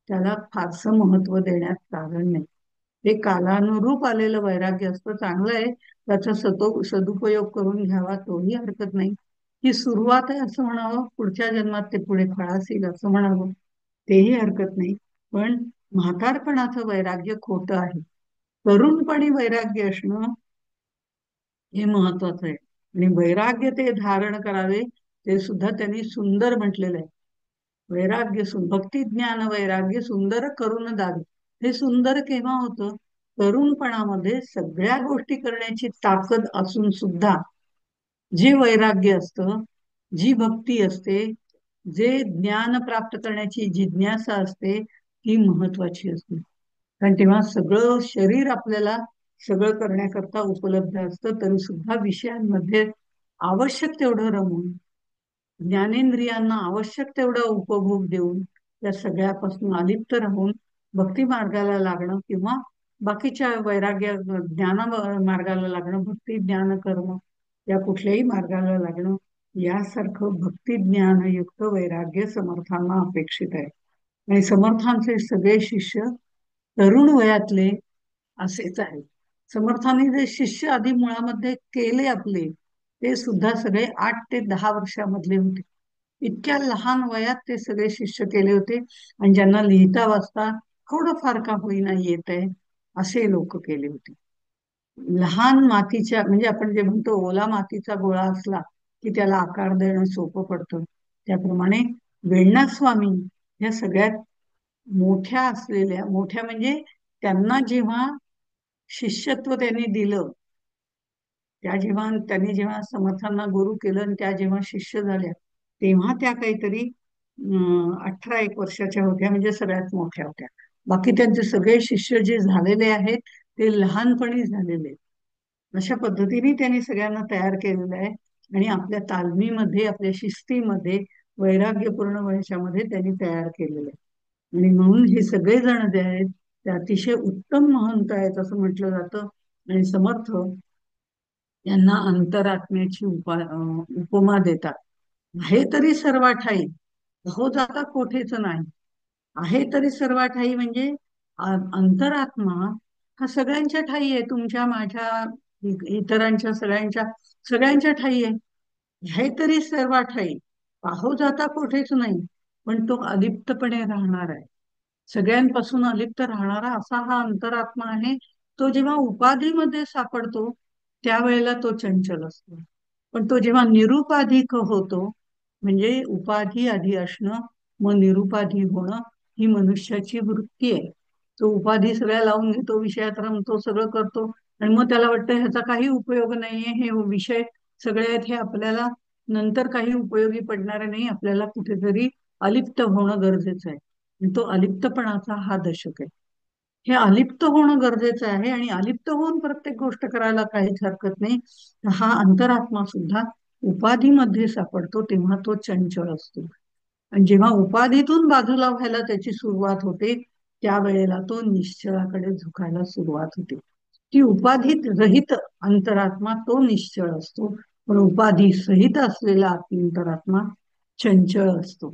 त्याला फारसं महत्व देण्यात कारण नाही. ते कालानुरूप आलेलं वैराग्य असतं, चांगलं आहे. त्याचा सदुपयोग करून घ्यावा तोही हरकत नाही. ही सुरुवात आहे असं म्हणावं, पुढच्या जन्मात ते पुढे फळास येईल असं म्हणावं, तेही हरकत नाही. पण म्हातारपणाचं वैराग्य खोटं आहे. तरुणपणी वैराग्य असणं हे महत्वाचं आहे. आणि वैराग्य ते धारण करावे ते सुद्धा त्यांनी सुंदर म्हटलेलं आहे. वैराग्य भक्ती ज्ञान वैराग्य सुंदर करून दावी. हे सुंदर केव्हा होतं? तरुणपणामध्ये सगळ्या गोष्टी करण्याची ताकद असून सुद्धा जे वैराग्य असतं, जी भक्ती असते, जे ज्ञान प्राप्त करण्याची जिज्ञासा असते ती महत्वाची असते. कारण तेव्हा सगळं शरीर आपल्याला सगळं करण्याकरता उपलब्ध असतं, तरी सुद्धा विषयांमध्ये आवश्यक तेवढं रमून ज्ञानेंद्रियांना आवश्यक तेवढा उपभोग देऊन त्या सगळ्यापासून अलिप्त राहून भक्ती मार्गाला लागणं किंवा बाकीच्या वैराग्य ज्ञान मार्गाला लागणं, भक्ती ज्ञान कर्म या कुठल्याही मार्गाला लागणं यासारखं भक्ती ज्ञानयुक्त वैराग्य समर्थांना अपेक्षित आहे. आणि समर्थांचे सगळे शिष्य तरुण वयातले असेच आहेत. समर्थांनी जे शिष्य आधी मुळामध्ये केले आपले ते सुद्धा सगळे 8 ते 10 वर्षामधले होते. इतक्या लहान वयात ते सगळे शिष्य केले होते आणि ज्यांना लिहिता वाचता थोडंफार का होईना येत आहे असे लोक केले होते. लहान मातीच्या म्हणजे आपण जे म्हणतो ओला मातीचा गोळा असला की त्याला आकार देणं सोपं पडतं, त्याप्रमाणे वेण्णास्वामी या सगळ्यात मोठ्या असलेल्या, मोठ्या म्हणजे त्यांना जेव्हा शिष्यत्व त्यांनी दिलं, त्यांनी जेव्हा समर्थांना गुरु केलं आणि त्या जेव्हा शिष्य झाल्या, तेव्हा त्या काहीतरी 18 एक वर्षाच्या होत्या, म्हणजे सगळ्यात मोठ्या होत्या. बाकी त्यांचे सगळे शिष्य जे झालेले आहेत ते लहानपणी झालेले आहेत. अशा पद्धतीने त्यांनी सगळ्यांना तयार केलेलं आहे आणि आपल्या तालमीमध्ये, आपल्या शिस्तीमध्ये, वैराग्यपूर्ण वयाच्यामध्ये त्यांनी तयार केलेलं आहे. आणि म्हणून हे सगळे जण जे आहेत ते अतिशय उत्तम महंत आहेत असं म्हटलं जातं. आणि समर्थ यांना अंतरात्म्याची उपमा देतात. आहे तरी सर्वा ठाई, हो जाता कोठेच नाही. आहे तरी सर्व ठाई म्हणजे अंतरात्मा हा सगळ्यांच्या ठाई आहे, तुमच्या, माझ्या, इतरांच्या, सगळ्यांच्या सगळ्यांच्या ठाई आहे. आहे तरी सर्व ठाई, पाहो जाता कोठेच नाही, पण तो अलिप्तपणे राहणार आहे. सगळ्यांपासून अलिप्त राहणारा असा हा अंतरात्मा आहे. तो जेव्हा उपाधीमध्ये सापडतो त्यावेळेला तो चंचल असतो, पण तो जेव्हा निरुपाधिक होतो, म्हणजे उपाधी आधी असणं मग निरुपाधी होणं, ही मनुष्याची वृत्ती आहे. तो उपाधी सगळ्या लावून घेतो, विषयात रमतो, सगळं करतो आणि मग त्याला वाटतं ह्याचा काही उपयोग नाहीये, हे विषय सगळे आहेत, हे आपल्याला नंतर काही उपयोगी पडणारे नाही, आपल्याला कुठेतरी अलिप्त होणं गरजेचं आहे. आणि तो अलिप्तपणाचा हा दशक आहे. हे अलिप्त होणं गरजेचं आहे आणि अलिप्त होऊन प्रत्येक गोष्ट करायला काहीच हरकत नाही. हा अंतरात्मा सुद्धा उपाधीमध्ये सापडतो तेव्हा तो चंचल असतो. आणि जेव्हा उपाधीतून बाजूला व्हायला त्याची सुरुवात होते त्यावेळेला तो निश्चळाकडे झुकायला सुरुवात होते. ती उपाधीत रहित अंतरात्मा तो निश्चळ असतो, पण उपाधी सहित असलेला अंतरात्मा चंचल असतो.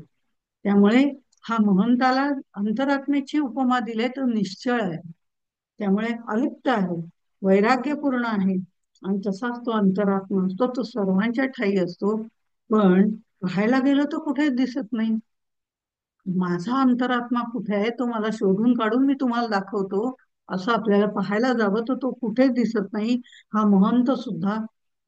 त्यामुळे हा महंताला अंतरात्म्याची उपमा दिली, तो निश्चळ आहे, त्यामुळे अलिप्त आहे, वैराग्यपूर्ण आहे. आणि तसाच तो अंतरात्मा असतो, तो सर्वांच्या ठाई असतो. पण पाहायला गेलो तर कुठेच दिसत नाही. माझा अंतरात्मा कुठे आहे तो मला शोधून काढून मी तुम्हाला दाखवतो असं आपल्याला पाहायला जावं तर तो कुठेच दिसत नाही. हा महंत सुद्धा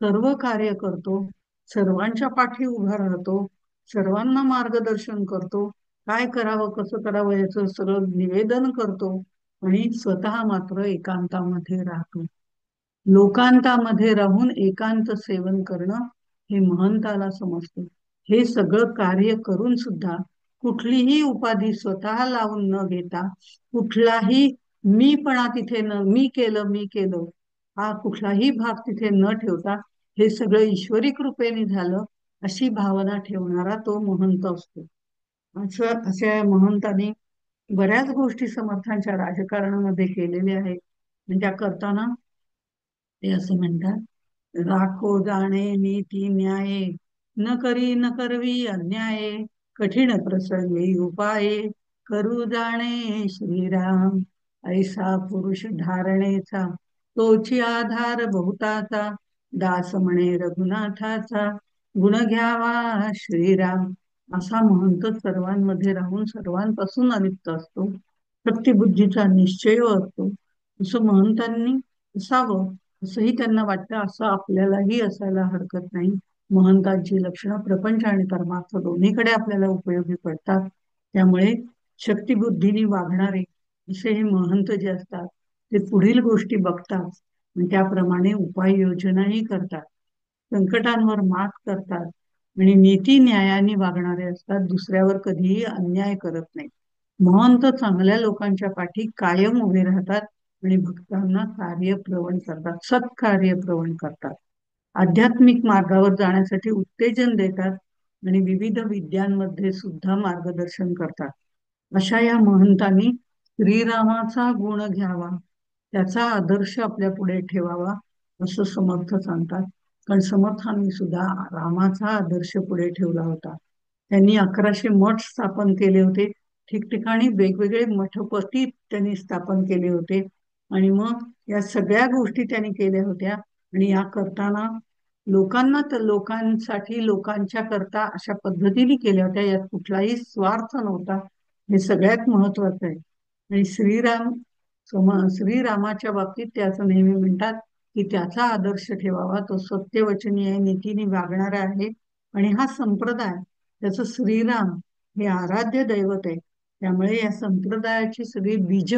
सर्व कार्य करतो, सर्वांच्या पाठी उभा राहतो, सर्वांना मार्गदर्शन करतो, काय करावं कसं करावं याचं सगळं निवेदन करतो आणि स्वतः मात्र एकांतामध्ये राहतो. लोकांतामध्ये राहून एकांत सेवन करणं हे महंताला समजतं. हे सगळं कार्य करून सुद्धा कुठलीही उपाधी स्वतः लावून न घेता, कुठलाही मीपणा तिथे न, मी केलं हा कुठलाही भाग तिथे न ठेवता, हे सगळं ईश्वरी कृपेने झालं अशी भावना ठेवणारा तो महंत असतो. अशा महंतांनी बऱ्याच गोष्टी समर्थांच्या राजकारणामध्ये केलेल्या आहेत. आणि त्या करताना ते असं म्हणतात, राखो जाणे नीती न्याये, न करी न करवी अन्याये, कठीण प्रसंगी उपाये, करू जाणे श्रीराम, ऐसा पुरुष धारणेचा, तोची आधार बहुताचा, दास म्हणे रघुनाथाचा, गुण घ्यावा श्रीराम. असा महंत सर्वांमध्ये राहून सर्वांपासून अलिप्त असतो, शक्तिबुद्धीचा निश्चय असतो. असं महंतांनी असावं असंही त्यांना वाटतं, असं आपल्यालाही असायला हरकत नाही. महंतांची लक्षणं प्रपंच आणि परमार्थ दोन्हीकडे आपल्याला उपयोगी पडतात. त्यामुळे शक्तिबुद्धीने वागणारे असे हे महंत जे असतात ते पुढील गोष्टी बघतात आणि त्याप्रमाणे उपाययोजनाही करतात, संकटांवर मात करतात आणि नीती न्यायाने वागणारे असतात, दुसऱ्यावर कधीही अन्याय करत नाही. महंत चांगल्या लोकांच्या पाठी कायम उभे राहतात आणि भक्तांना कार्यप्रवण करतात, सत्कार्य प्रवण करतात, आध्यात्मिक मार्गावर जाण्यासाठी उत्तेजन देतात आणि विविध विद्यांमध्ये सुद्धा मार्गदर्शन करतात. अशा या महंतांनी श्रीरामाचा गुण घ्यावा, त्याचा आदर्श आपल्या पुढे ठेवावा असं समर्थ सांगतात. कारण समर्थांनी सुद्धा रामाचा आदर्श पुढे ठेवला होता. त्यांनी 1100 मठ स्थापन केले होते, ठिकठिकाणी वेगवेगळे मठपती त्यांनी स्थापन केले होते. आणि मग या सगळ्या गोष्टी त्यांनी केल्या होत्या आणि या करताना लोकांना तर लोकांसाठी लोकांच्या करता अशा पद्धतीने केल्या होत्या, यात कुठलाही स्वार्थ नव्हता, हे सगळ्यात महत्वाचं आहे. आणि श्रीरामाच्या बाबतीत ते असं नेहमी म्हणतात की त्याचा आदर्श ठेवावा, तो सत्यवचनी आहे, नीतीने वागणारा आहे. आणि हा संप्रदाय, त्याचं श्रीराम हे आराध्य दैवत आहे. त्यामुळे या संप्रदायाची सगळी बीज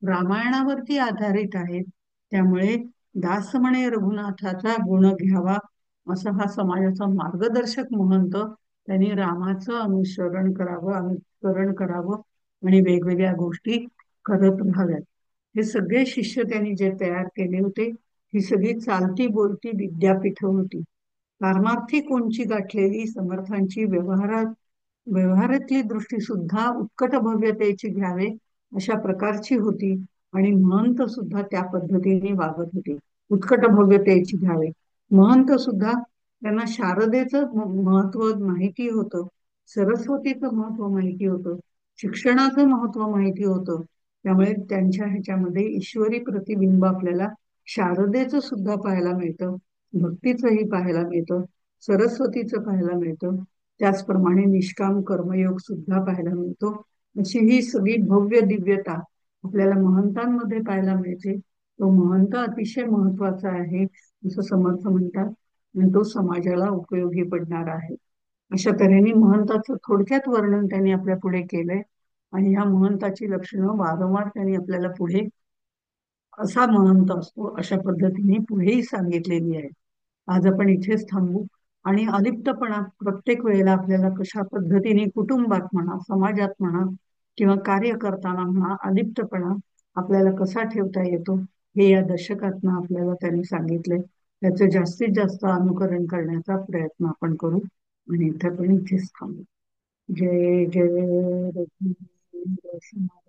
रामायणावरती आधारित आहेत. त्यामुळे दास म्हणे रघुनाथाचा गुण घ्यावा, असं हा समाजाचा मार्गदर्शक महंत त्यांनी रामाचं अनुसरण करावं आणि वेगवेगळ्या गोष्टी करत राहाव्यात. हे सगळे शिष्य त्यांनी जे तयार केले होते, ही सगळी चालती बोलती विद्यापीठ होती. पारमार्थी कोणची गाठलेली समर्थांची व्यवहारातली दृष्टी सुद्धा उत्कट भव्यतेची घ्यावे अशा प्रकारची होती. आणि महंत सुद्धा त्या पद्धतीने वागत होते, उत्कट भव्यतेची घ्यावे. महंत सुद्धा त्यांना शारदेचं महत्व माहिती होतं, सरस्वतीचं महत्व माहिती होतं, शिक्षणाचं महत्व माहिती होतं. त्यामुळे त्यांच्या ह्याच्यामध्ये ईश्वरी प्रतिबिंब आपल्याला शारदेचं सुद्धा पाहायला मिळतं, भक्तीचंही पाहायला मिळतं, सरस्वतीचं पाहायला मिळतं. त्याचप्रमाणे निष्काम कर्मयोग सुद्धा पाहायला मिळतो. अशी ही सगळी भव्य दिव्यता आपल्याला महंतांमध्ये पाहायला मिळते. तो महंत अतिशय महत्वाचा आहे असं समर्थ म्हणतात, आणि तो समाजाला उपयोगी पडणार आहे. अशा तऱ्हेने महंताचं थोडक्यात वर्णन त्यांनी आपल्या पुढे केलंय. आणि या महंताची लक्षणं वारंवार त्यांनी आपल्याला पुढे, असा महंत असतो अशा पद्धतीने पुढेही सांगितलेली आहे. आज आपण इथेच थांबू. आणि अलिप्तपणा प्रत्येक वेळेला आपल्याला कशा पद्धतीने कुटुंबात म्हणा, समाजात म्हणा, किंवा कार्य करताना म्हणा, अलिप्तपणा आपल्याला कसा ठेवता येतो हे या दशकातनं आपल्याला त्यांनी सांगितलंय. त्याचं जास्तीत जास्त अनुकरण करण्याचा प्रयत्न आपण करू. आणि इथे पण इथेच थांबू. जय जय रघुवीर समर्थ.